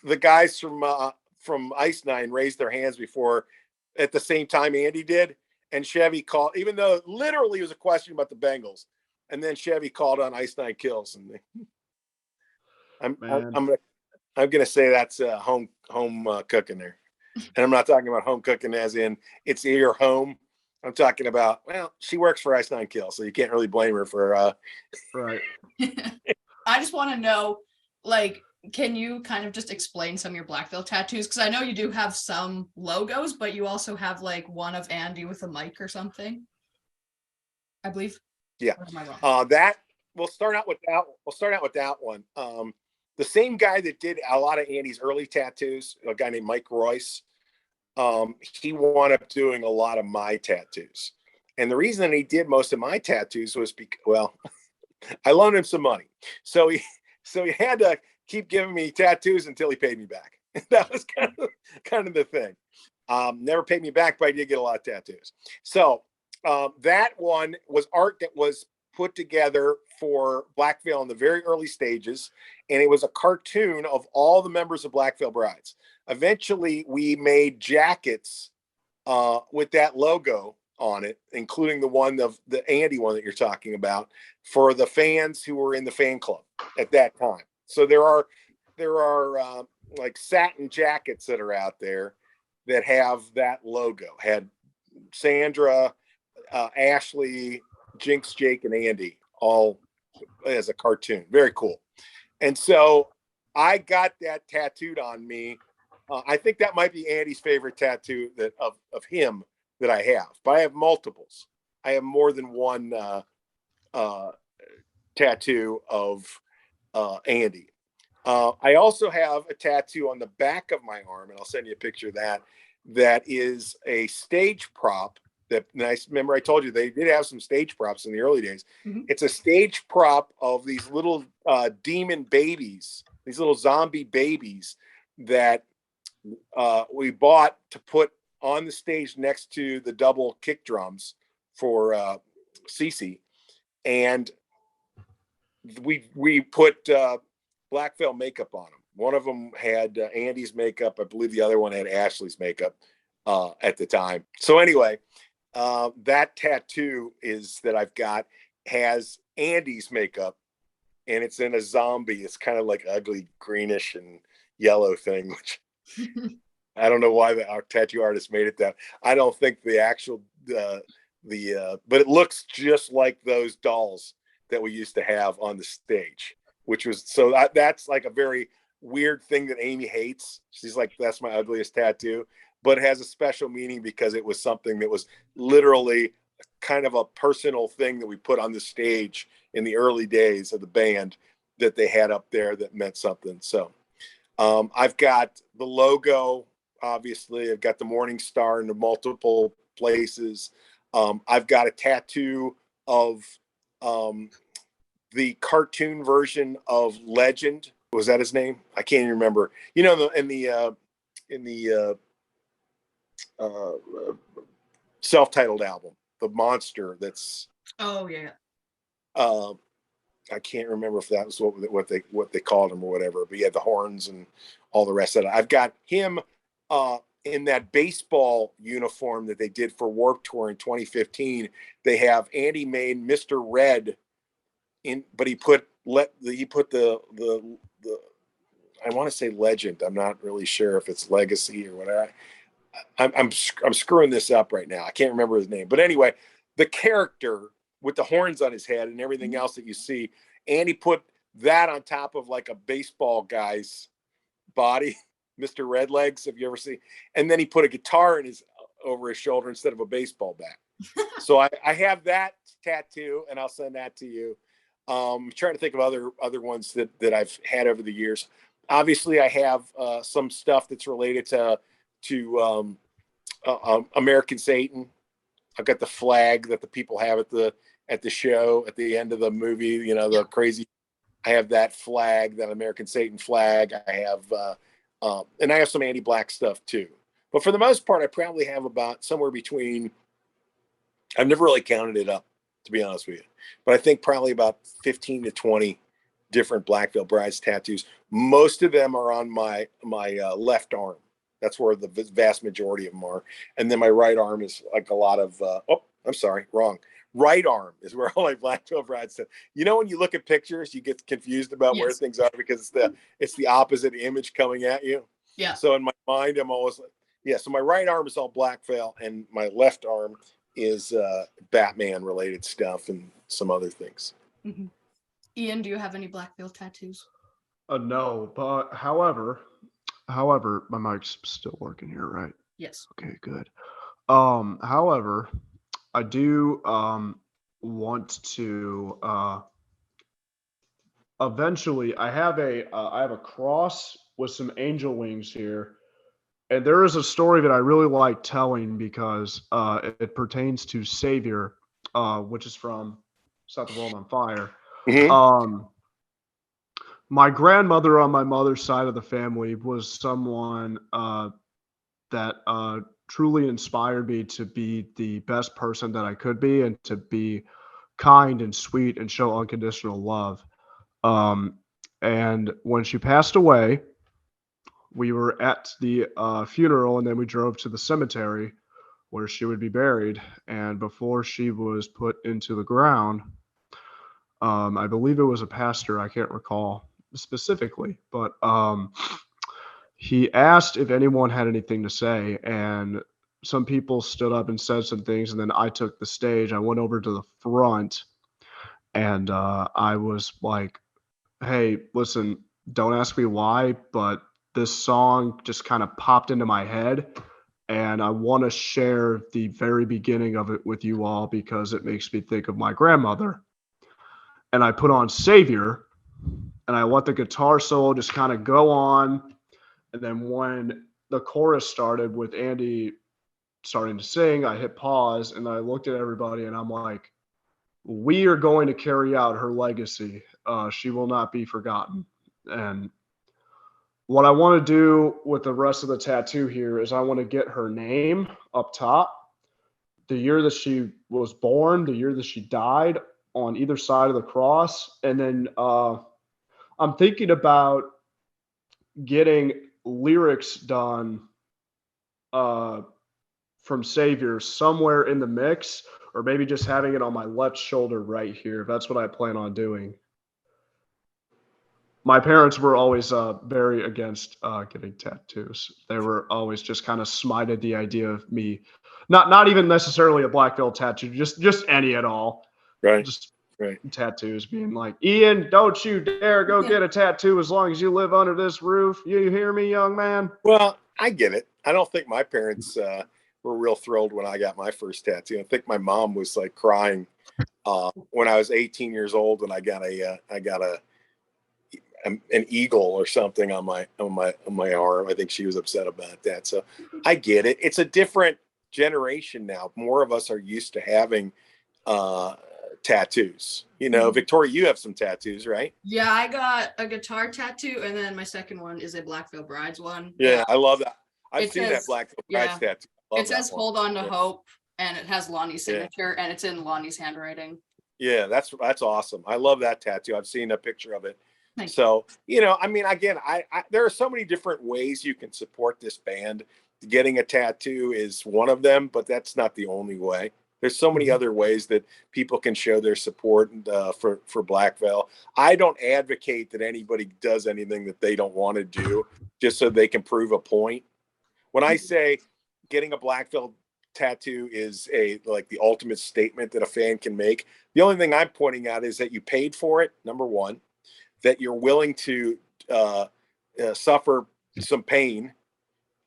the guys from Ice Nine raised their hands before at the same time Andy did, and Chevy called, even though literally it was a question about the Bengals, and then Chevy called on Ice Nine Kills, and I'm gonna say that's home cooking there, and I'm not talking about home cooking as in it's your home. I'm talking about, well, she works for Ice Nine Kills, so you can't really blame her for right. I just want to know, like, can you kind of just explain some of your Black Veil tattoos? Because I know you do have some logos, but you also have like one of Andy with a mic or something, I believe. Yeah. That we'll start out with that one. The same guy that did a lot of Andy's early tattoos, a guy named Mike Royce, he wound up doing a lot of my tattoos. And the reason he did most of my tattoos was because, well, I loaned him some money. So he had to keep giving me tattoos until he paid me back. That was kind of the thing. Never paid me back, but I did get a lot of tattoos. So that one was art that was put together for Black Veil in the very early stages. And it was a cartoon of all the members of Black Veil Brides. Eventually, we made jackets with that logo on it, including the Andy one that you're talking about, for the fans who were in the fan club at that time. So there are like satin jackets that are out there that have that logo. Had Sandra, Ashley, Jinx, Jake, and Andy all as a cartoon. Very cool. And so I got that tattooed on me. I think that might be Andy's favorite tattoo of him that I have, but I have multiples. I have more than one tattoo of Andy. I also have a tattoo on the back of my arm, and I'll send you a picture of that. That is a stage prop. Remember I told you they did have some stage props in the early days. Mm-hmm. It's a stage prop of these little demon babies, these little zombie babies that we bought to put on the stage next to the double kick drums for Cece, and we put Black Veil makeup on them. One of them had Andy's makeup. I believe the other one had Ashley's makeup at the time. So anyway, that tattoo that I've got has Andy's makeup and it's in a zombie. It's kind of like ugly greenish and yellow thing, which I don't know why our tattoo artist made it that. I don't think the actual but it looks just like those dolls that we used to have on the stage, which was that's like a very weird thing that Amy hates. She's like, that's my ugliest tattoo, but it has a special meaning because it was something that was literally kind of a personal thing that we put on the stage in the early days of the band that they had up there that meant something. So I've got the logo, obviously. I've got the Morning Star in the multiple places. I've got a tattoo of the cartoon version of Legend. Was that his name? I can't even remember. You know, in the self-titled album, the monster that's. Oh yeah. I can't remember if that was what they called him or whatever, but he had the horns and all the rest of it. I've got him in that baseball uniform that they did for Warped Tour in 2015. They have Andy made Mr. Red in, but he put the I want to say Legend. I'm not really sure if it's Legacy or whatever. I'm screwing this up right now. I can't remember his name, but anyway, the character with the horns on his head and everything else that you see, Andy put that on top of like a baseball guy's body, Mr. Redlegs, if you ever see, and then he put a guitar over his shoulder instead of a baseball bat. So I have that tattoo, and I'll send that to you. I'm trying to think of other ones that I've had over the years. Obviously, I have some stuff that's related to American Satan. I've got the flag that the people have at the show at the end of the movie. You know, the crazy. I have that flag, that American Satan flag. I have, and I have some anti-black stuff too. But for the most part, I probably have about somewhere between. I've never really counted it up, to be honest with you, but I think probably about 15 to 20 different Black Veil Brides tattoos. Most of them are on my left arm. That's where the vast majority of them are. And then my right arm is like a lot of, I'm sorry, wrong. Right arm is where all my Black Veil Brides stuff. You know, when you look at pictures, you get confused about where things are because it's the opposite image coming at you. Yeah. So in my mind, I'm always like, so my right arm is all Black Veil and my left arm is Batman related stuff and some other things. Mm-hmm. Ian, do you have any Black Veil tattoos? No, but however, my mic's still working here, right? Yes. Okay, good. However, I do want to eventually. I have a cross with some angel wings here, and there is a story that I really like telling because it pertains to Savior, which is from Set the World on Fire. Mm-hmm. My grandmother on my mother's side of the family was someone that truly inspired me to be the best person that I could be and to be kind and sweet and show unconditional love. And when she passed away, we were at the funeral and then we drove to the cemetery where she would be buried. And before she was put into the ground, I believe it was a pastor, I can't recall specifically, but he asked if anyone had anything to say, and some people stood up and said some things, and then I took the stage. I went over to the front, and I was like, hey, listen, don't ask me why, but this song just kind of popped into my head, and I want to share the very beginning of it with you all because it makes me think of my grandmother. And I put on Savior, and I let the guitar solo just kind of go on. And then when the chorus started with Andy starting to sing, I hit pause and I looked at everybody and I'm like, we are going to carry out her legacy. She will not be forgotten. And what I want to do with the rest of the tattoo here is I want to get her name up top, the year that she was born, the year that she died on either side of the cross. And then I'm thinking about getting lyrics done from Savior somewhere in the mix, or maybe just having it on my left shoulder right here. That's what I plan on doing. My parents were always very against getting tattoos. They were always just kind of smited the idea of me, not even necessarily a black veil tattoo, just any at all. Right. Just Right. tattoos, being like, Ian, don't you dare go get a tattoo as long as you live under this roof. You hear me, young man? Well, I get it. I don't think my parents were real thrilled when I got my first tattoo. I think my mom was like crying when I was 18 years old and I got an eagle or something on my arm. I think she was upset about that. So I get it. It's a different generation now. More of us are used to having tattoos. You know, Victoria, you have some tattoos, right? Yeah, I got a guitar tattoo, and then my second one is a Black Veil Brides one. Yeah, I love that. I've It seen says- that Black Veil Brides tattoo. It says one. "Hold on to hope," and it has Lonnie's signature, and it's in Lonnie's handwriting. Yeah, that's awesome. I love that tattoo. I've seen a picture of it. Thank So, you know, I mean, again, I there are so many different ways you can support this band. Getting a tattoo is one of them, but that's not the only way. There's so many other ways that people can show their support for Black Veil. I don't advocate that anybody does anything that they don't want to do just so they can prove a point. When I say getting a Black Veil tattoo is like the ultimate statement that a fan can make, the only thing I'm pointing out is that you paid for it, number one, that you're willing to suffer some pain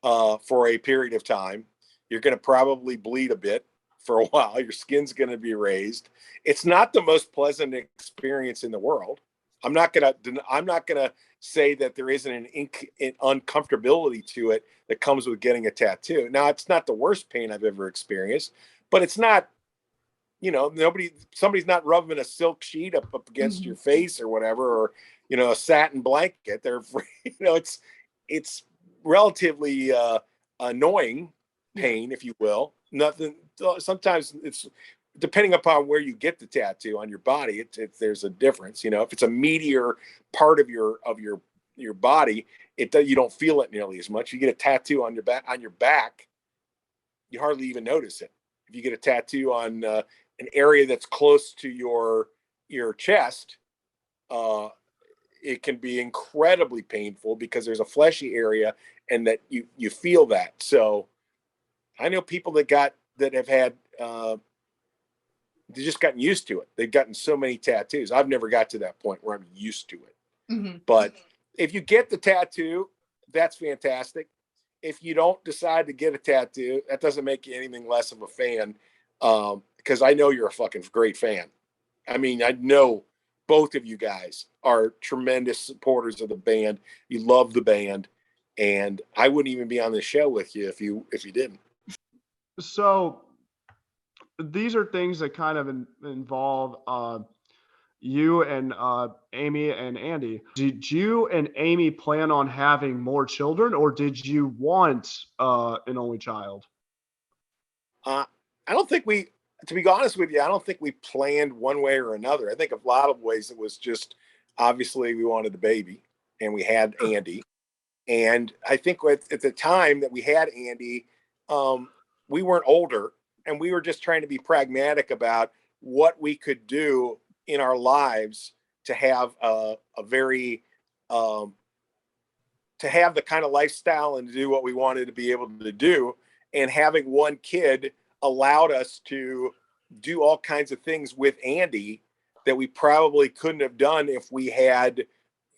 for a period of time. You're going to probably bleed a bit for a while. Your skin's going to be raised. It's not the most pleasant experience in the world. I'm not going to say that there isn't an uncomfortability to it that comes with getting a tattoo. Now, it's not the worst pain I've ever experienced, but it's not, you know, somebody's not rubbing a silk sheet up against your face or whatever, or, you know, a satin blanket. They're, you know, it's relatively annoying pain, if you will. Nothing. Sometimes it's depending upon where you get the tattoo on your body. There's a difference. You know, if it's a meatier part of your body, you don't feel it nearly as much. You get a tattoo on your back, you hardly even notice it. If you get a tattoo on an area that's close to your chest, it can be incredibly painful because there's a fleshy area and that you feel that. So I know people that have had they've just gotten used to it. They've gotten so many tattoos. I've never got to that point where I'm used to it. But if you get the tattoo, that's fantastic. If you don't decide to get a tattoo, that doesn't make you anything less of a fan. Because I know you're a fucking great fan. I mean, I know both of you guys are tremendous supporters of the band. You love the band, and I wouldn't even be on the show with you if you didn't. So these are things that kind of involve you and Amy and Andy. Did you and Amy plan on having more children, or did you want an only child? I don't think to be honest with you, I don't think we planned one way or another. I think a lot of ways it was just obviously we wanted the baby and we had Andy. And I think at the time that we had Andy, we weren't older and we were just trying to be pragmatic about what we could do in our lives to have a very, to have the kind of lifestyle and to do what we wanted to be able to do. And having one kid allowed us to do all kinds of things with Andy that we probably couldn't have done if we had,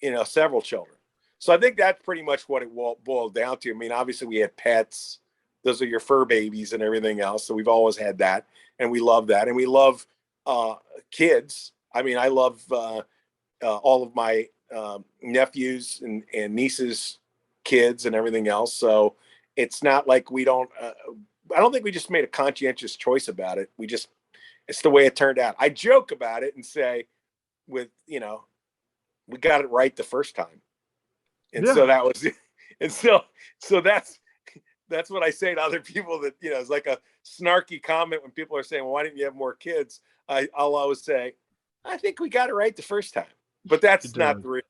you know, several children. So I think that's pretty much what it boiled down to. I mean, obviously we had pets. Those are your fur babies and everything else. So we've always had that. And we love that. And we love kids. I mean, I love all of my nephews and nieces' kids and everything else. So it's not like we don't, I don't think we just made a conscientious choice about it. It's the way it turned out. I joke about it and say we got it right the first time. And so that was it. And so that's what I say to other people that, you know, it's like a snarky comment when people are saying, well, why didn't you have more kids? I'll always say, I think we got it right the first time, but that's not really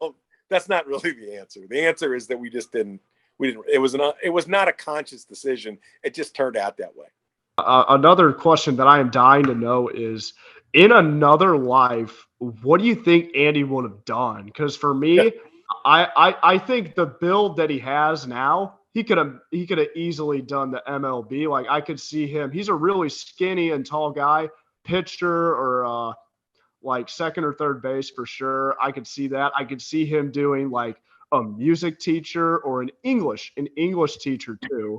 the answer. The answer is that we didn't, it was not a conscious decision. It just turned out that way. Another question that I am dying to know is, in another life, what do you think Andy would have done? Because for me, I think the build that he has now, he could have easily done the MLB. Like I could see him. He's a really skinny and tall guy, pitcher or like second or third base for sure. I could see that. I could see him doing like a music teacher or an English teacher too.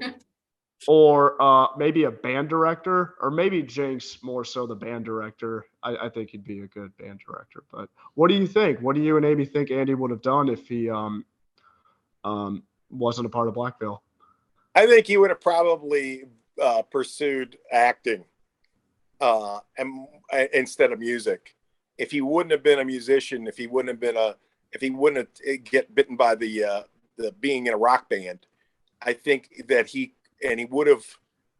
Or maybe a band director, or maybe Jinx more so the band director. I think he'd be a good band director. But what do you think? What do you and Amy think Andy would have done if he wasn't a part of Blackville? I think he would have probably pursued acting instead of music. If he wouldn't have been a musician, if he wouldn't have get bitten by the being in a rock band, I think that he would have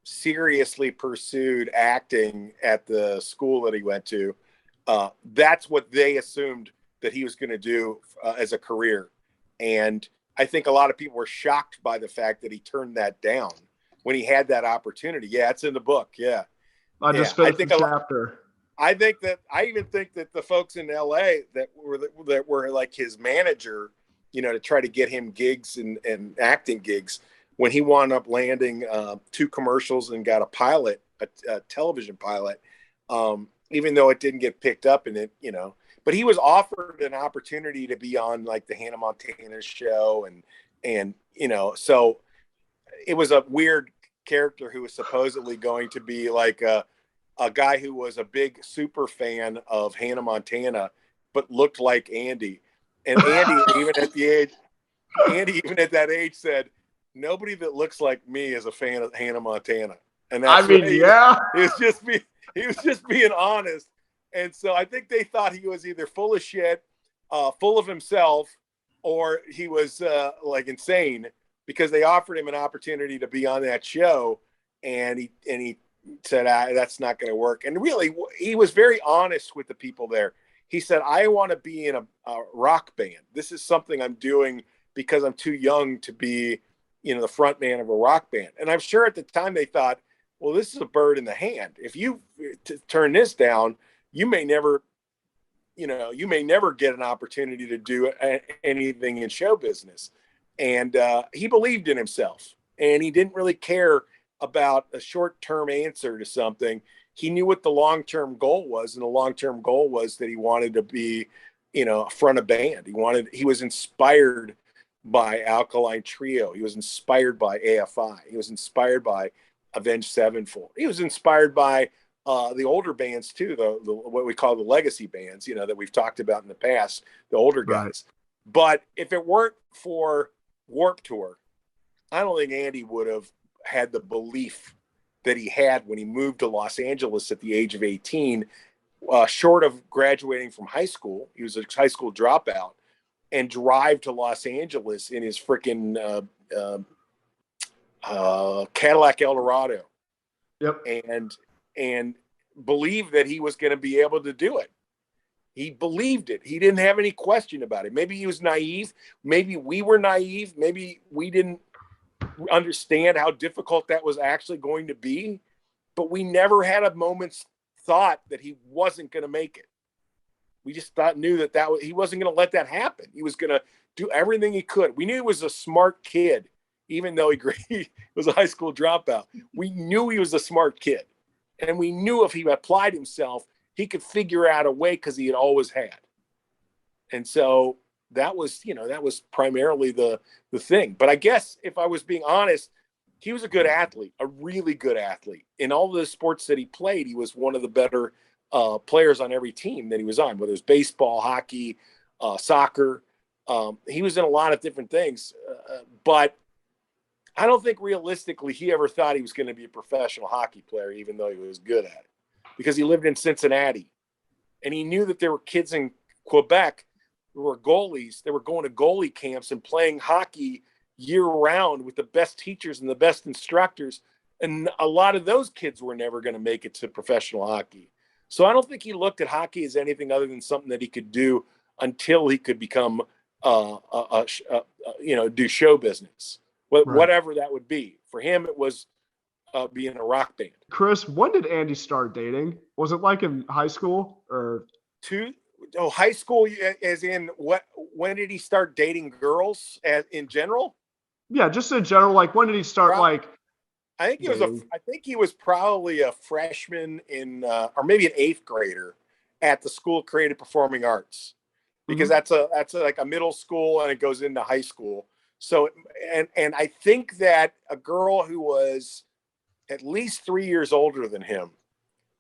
seriously pursued acting at the school that he went to. That's what they assumed that he was going to do as a career. And I think a lot of people were shocked by the fact that he turned that down when he had that opportunity. Yeah, it's in the book. Yeah. I just finished the chapter. I even think that the folks in LA that were like his manager, to try to get him gigs and acting gigs, when he wound up landing 2 commercials and got a television pilot, even though it didn't get picked up in it, but he was offered an opportunity to be on like the Hannah Montana show and so it was a weird character who was supposedly going to be like a guy who was a big super fan of Hannah Montana, but looked like Andy. And Andy, even at that age said, nobody that looks like me is a fan of Hannah Montana. And that's he was just being honest. And so I think they thought he was either full of shit, full of himself, or he was like insane, because they offered him an opportunity to be on that show. And he said, that's not going to work. And really, he was very honest with the people there. He said, I want to be in a rock band. This is something I'm doing because I'm too young to be, the front man of a rock band. And I'm sure at the time they thought, well, this is a bird in the hand. If you turn this down, you may never get an opportunity to do anything in show business. And he believed in himself, and he didn't really care about a short-term answer to something. He knew what the long-term goal was, and the long-term goal was that he wanted to be, front of band. He was inspired by Alkaline Trio. He was inspired by AFI. He was inspired by Avenged Sevenfold. He was inspired by the older bands too, the what we call the legacy bands, that we've talked about in the past, the older guys. Right. But if it weren't for Warped Tour, I don't think Andy would have had the belief that he had when he moved to Los Angeles at the age of 18, short of graduating from high school. He was a high school dropout, and drive to Los Angeles in his freaking Cadillac Eldorado. Yep. And believe that he was going to be able to do it. He believed it. He didn't have any question about it. Maybe he was naive. Maybe we were naive. Maybe we didn't understand how difficult that was actually going to be. But we never had a moment's thought that he wasn't going to make it. We just knew that he wasn't going to let that happen. He was going to do everything he could. We knew he was a smart kid, even though he was a high school dropout. We knew he was a smart kid. And we knew if he applied himself, he could figure out a way, because he had always had. And so that was primarily the thing. But I guess if I was being honest, he was a good athlete, a really good athlete. In all the sports that he played, he was one of the better players on every team that he was on, whether it was baseball, hockey, soccer. He was in a lot of different things. But I don't think realistically he ever thought he was going to be a professional hockey player, even though he was good at it, because he lived in Cincinnati, and he knew that there were kids in Quebec who were goalies. They were going to goalie camps and playing hockey year round with the best teachers and the best instructors. And a lot of those kids were never going to make it to professional hockey. So I don't think he looked at hockey as anything other than something that he could do until he could become, do show business. Whatever that would be. For him, it was being a rock band. Chris, when did Andy start dating? Was it like in high school or? Oh, high school, as in what? When did he start dating girls in general? Yeah, just in general, like when did he start like I think dating? I think he was probably a freshman in, or maybe an eighth grader at the School of Creative Performing Arts, because Mhm. that's like a middle school and it goes into high school. So, and I think that a girl who was at least 3 years older than him,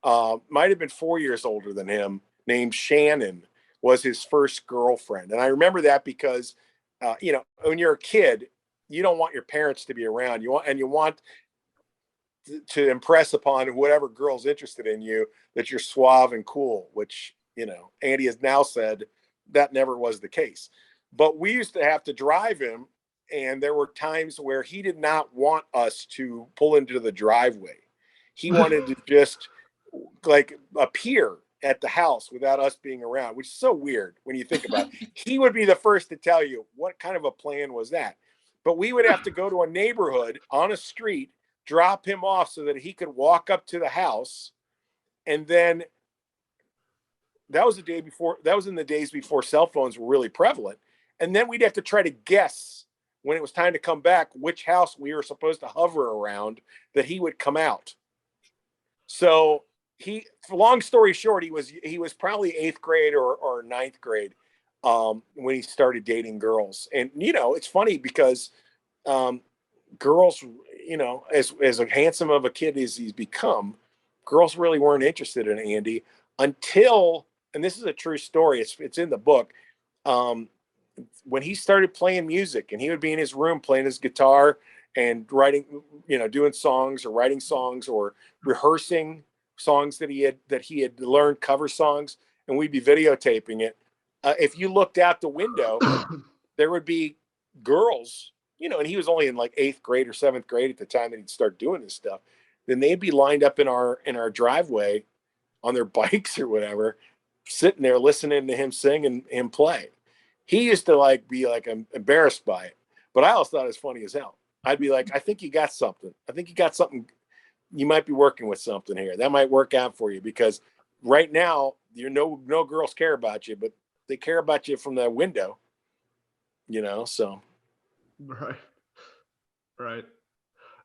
might have been 4 years older than him, named Shannon, was his first girlfriend. And I remember that because, when you're a kid, you don't want your parents to be around. You want to impress upon whatever girl's interested in you that you're suave and cool, which, Andy has now said that never was the case. But we used to have to drive him, and there were times where he did not want us to pull into the driveway. He wanted to just like appear at the house without us being around, which is so weird when you think about it. He would be the first to tell you what kind of a plan was that. But we would have to go to a neighborhood on a street, drop him off so that he could walk up to the house. And then that was in the days before cell phones were really prevalent. And then we'd have to try to guess when it was time to come back, which house we were supposed to hover around that he would come out. So long story short, he was probably eighth grade or ninth grade when he started dating girls. And, it's funny because girls, as a handsome of a kid as he's become, girls really weren't interested in Andy until, and this is a true story, it's in the book, when he started playing music, and he would be in his room playing his guitar and writing, doing songs or writing songs or rehearsing songs that he had learned, cover songs, and we'd be videotaping it. If you looked out the window, there would be girls, and he was only in like eighth grade or seventh grade at the time that he'd start doing this stuff. Then they'd be lined up in our driveway on their bikes or whatever, sitting there listening to him sing and him play. He used to be embarrassed by it, but I always thought it was funny as hell. I'd be like, I think you got something. I think you got something. You might be working with something here that might work out for you, because right now no girls care about you, but they care about you from the window, so. Right. Right.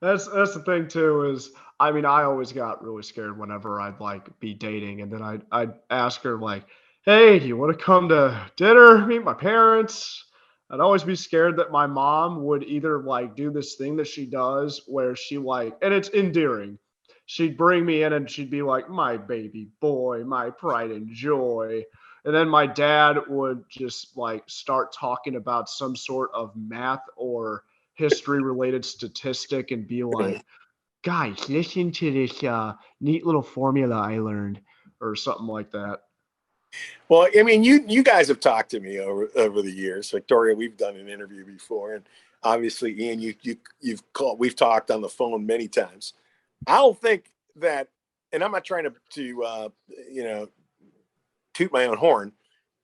That's the thing too, is I mean, I always got really scared whenever I'd be dating, and then I'd ask her like, "Hey, do you want to come to dinner, meet my parents?" I'd always be scared that my mom would either do this thing that she does where she and it's endearing. She'd bring me in and she'd be like, "My baby boy, my pride and joy." And then my dad would just start talking about some sort of math or history related statistic and be like, "Guys, listen to this neat little formula I learned," or something like that. Well, I mean, you guys have talked to me over the years, Victoria. We've done an interview before, and obviously, Ian, we've talked on the phone many times. I don't think that, and I'm not trying to toot my own horn,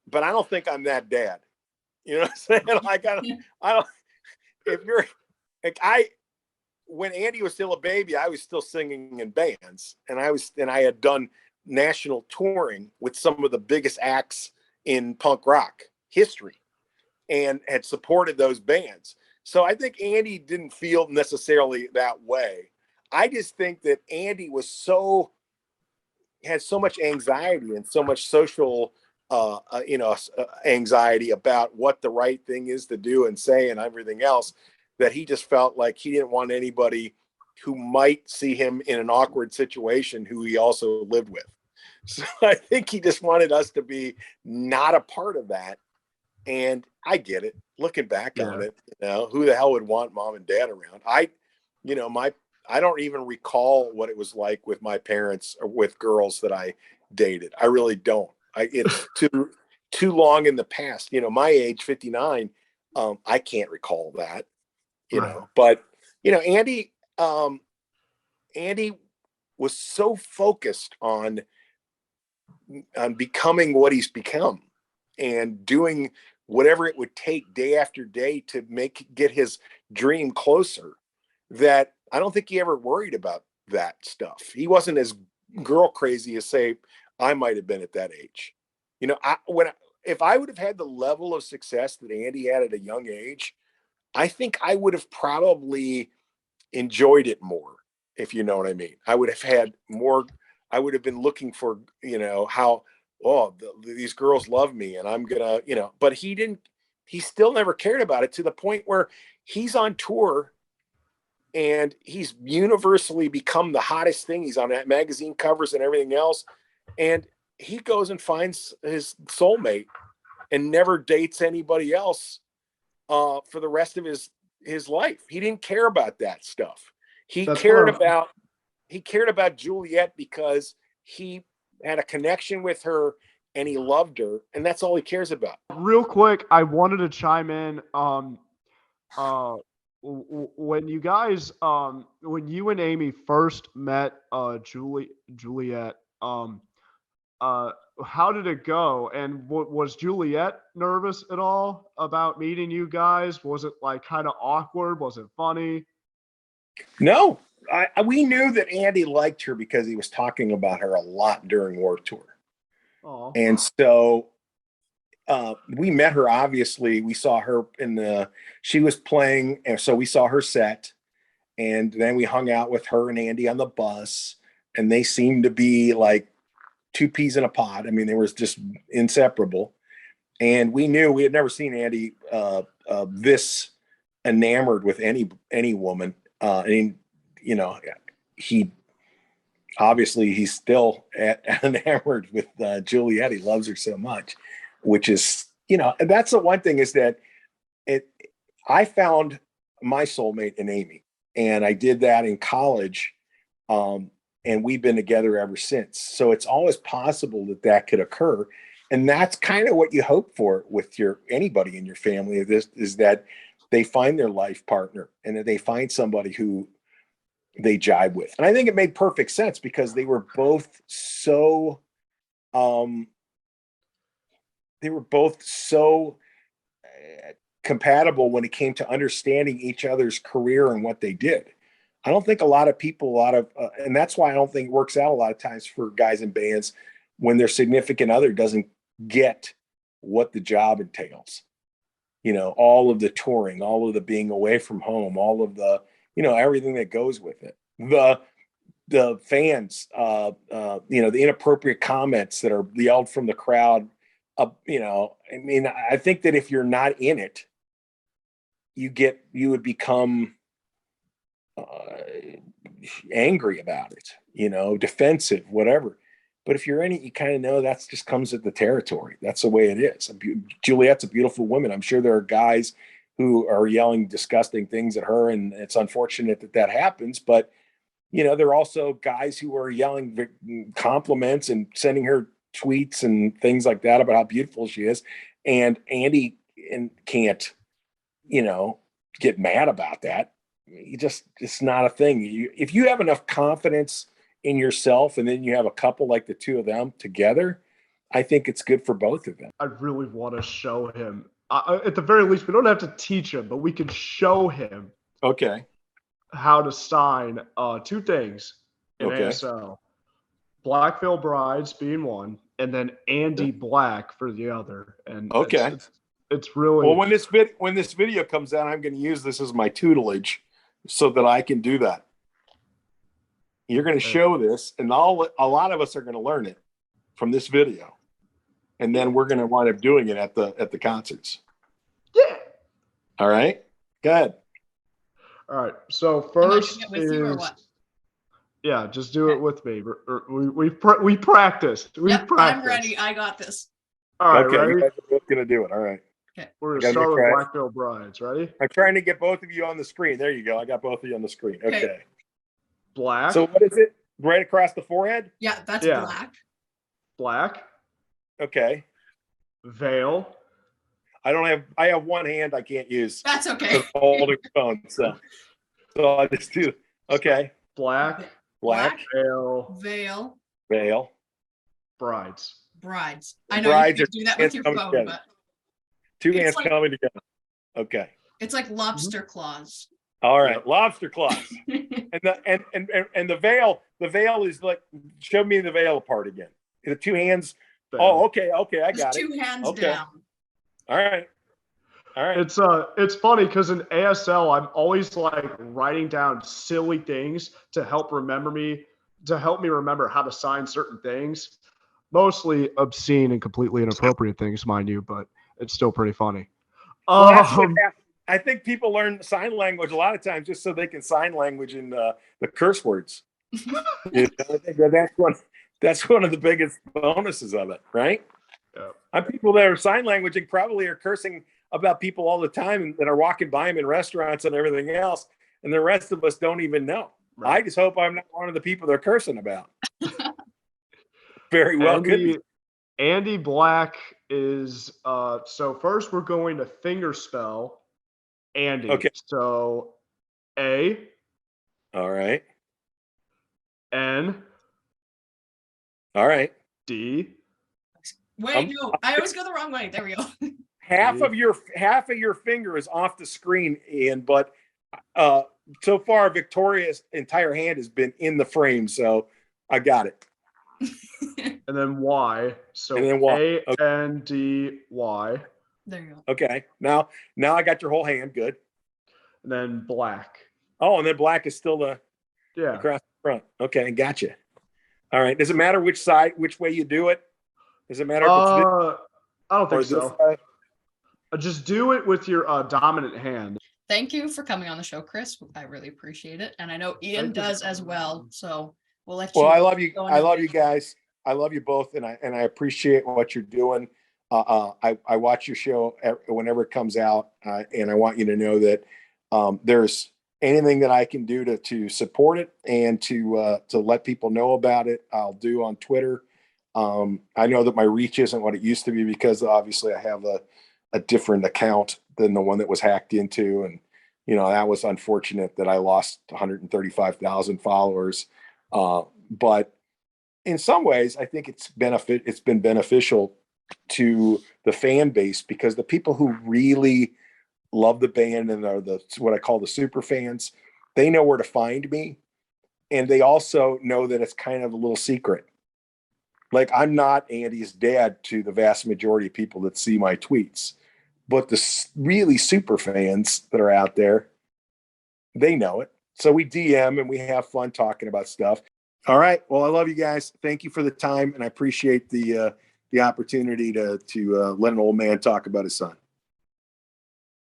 but I don't think I'm that dad. You know what I'm saying? I don't. If you're like when Andy was still a baby, I was still singing in bands, and I had done national touring with some of the biggest acts in punk rock history, and had supported those bands. So I think Andy didn't feel necessarily that way. I just think that Andy had so much anxiety and so much social anxiety about what the right thing is to do and say and everything else, that he just felt like he didn't want anybody who might see him in an awkward situation who he also lived with. So I think he just wanted us to be not a part of that. And I get it. Looking back on Yeah. it, who the hell would want mom and dad around? I don't even recall what it was like with my parents or with girls that I dated. I really don't. It's too long in the past. My age, 59. I can't recall that. Right. But Andy, Andy was so focused on becoming what he's become and doing whatever it would take day after day to get his dream closer, that I don't think he ever worried about that stuff. He wasn't as girl crazy as, say, I might have been at that age. You know, if I would have had the level of success that Andy had at a young age, I think I would have probably enjoyed it more, if you know what I mean. I would have had more. I would have been looking for, you know, how, these girls love me and I'm gonna, you know, but he didn't. He still never cared about it, to the point where he's on tour and he's universally become the hottest thing. He's on that magazine covers and everything else. And he goes and finds his soulmate and never dates anybody else for the rest of his life. He didn't care about that stuff. He cared about Juliet because he had a connection with her and he loved her, and that's all he cares about. Real quick, I wanted to chime in. When you guys, when you and Amy first met, Juliet, how did it go? And was Juliet nervous at all about meeting you guys? Was it like kind of awkward? Was it funny? No, we knew that Andy liked her because he was talking about her a lot during War Tour. Oh. And so we met her. Obviously, we saw her she was playing, and so we saw her set, and then we hung out with her and Andy on the bus, and they seemed to be like two peas in a pod. I mean, they were just inseparable. And we knew, we had never seen Andy this enamored with any woman. And you know, he's still enamored with Juliet. He loves her so much, which is, you know, that's the one thing, is that I found my soulmate in Amy, and I did that in college. And we've been together ever since. So it's always possible that could occur. And that's kind of what you hope for with anybody in your family. Is that they find their life partner and that they find somebody who they jibe with. And I think it made perfect sense because they were both so compatible when it came to understanding each other's career and what they did. I don't think a lot of people, and that's why I don't think it works out a lot of times for guys in bands when their significant other doesn't get what the job entails. You know, all of the touring, all of the being away from home, all of the, you know, everything that goes with it. The fans, you know, the inappropriate comments that are yelled from the crowd. You know, I mean, I think that if you're not in it, you would become angry about it, you know, defensive, whatever. But if you're in it, you kind of know that's just comes with the territory. That's the way it is. Juliet's a beautiful woman. I'm sure there are guys who are yelling disgusting things at her, and it's unfortunate that happens. But, you know, there are also guys who are yelling compliments and sending her tweets and things like that about how beautiful she is. And Andy can't, you know, get mad about that. It's not a thing. If you have enough confidence in yourself, and then you have a couple like the two of them together, I think it's good for both of them. I really want to show him. At the very least, we don't have to teach him, but we can show him. Okay. How to sign two things in ASL. Black Veil Brides being one, and then Andy Black for the other. And it's really well. When this video comes out, I'm going to use this as my tutelage so that I can do that. You're going to show this, and a lot of us are going to learn it from this video, and then we're going to wind up doing it at the concerts. Yeah. All right. Go ahead. All right. So first yeah, just do it with me. We practiced. I'm ready. I got this. All right. Okay. Ready? You guys are both going to do it. All right. Okay. We're going to start with Black Veil Brides. Ready? I'm trying to get both of you on the screen. There you go. I got both of you on the screen. Okay. Black. So what is it? Right across the forehead? Yeah, that's black. Black. Okay. Veil. I have one hand I can't use. That's okay. Holding the phone, so I just do. Okay. Black. Veil. Brides. I know you can do that with your phone, together. but two hands coming together. Okay. It's like lobster claws. All right, lobster claws. and the veil is like, show me the veil part again. The two hands thing. Oh, okay, I Just got it. 2 hands Okay. down. All right. It's funny because in ASL I'm always like writing down silly things to help me remember how to sign certain things. Mostly obscene and completely inappropriate things, mind you, but it's still pretty funny. Well, that's what I think people learn sign language a lot of times just so they can sign language in the curse words. I think that's one of the biggest bonuses of it, right? Yeah. And people that are sign languaging probably are cursing about people all the time and that are walking by them in restaurants and everything else, and the rest of us don't even know. Right. I just hope I'm not one of the people they're cursing about. Very well could be. Andy Black is so first we're going to finger spell Andy. Okay. So A. All right. N. All right. D. Wait, no, I always go the wrong way. There we go. Half of your finger is off the screen, Ian, but so far Victoria's entire hand has been in the frame, so I got it. And then Y. So and then Y. A-N-D-Y. There you go. Okay. Now I got your whole hand. Good. And then black. Oh, and then black is still across the front. Okay, gotcha. All right. Does it matter which way you do it? Does it matter if it's this? I don't think so. Just do it with your dominant hand. Thank you for coming on the show, Chris. I really appreciate it. And I know Ian does as well. So we'll let you. Well, I love you. I love you guys. I love you both. And I appreciate what you're doing. I watch your show whenever it comes out. And I want you to know that there's anything that I can do to support it and to let people know about it, I'll do on Twitter. I know that my reach isn't what it used to be because obviously I have a different account than the one that was hacked into. And, that was unfortunate that I lost 135,000 followers. But in some ways, I think it's been beneficial to the fan base because the people who really love the band and are what I call the super fans, they know where to find me. And they also know that it's kind of a little secret. Like I'm not Andy's dad to the vast majority of people that see my tweets, but the really super fans that are out there, they know it. So we DM and we have fun talking about stuff. All right. Well, I love you guys. Thank you for the time. And I appreciate the opportunity to let an old man talk about his son.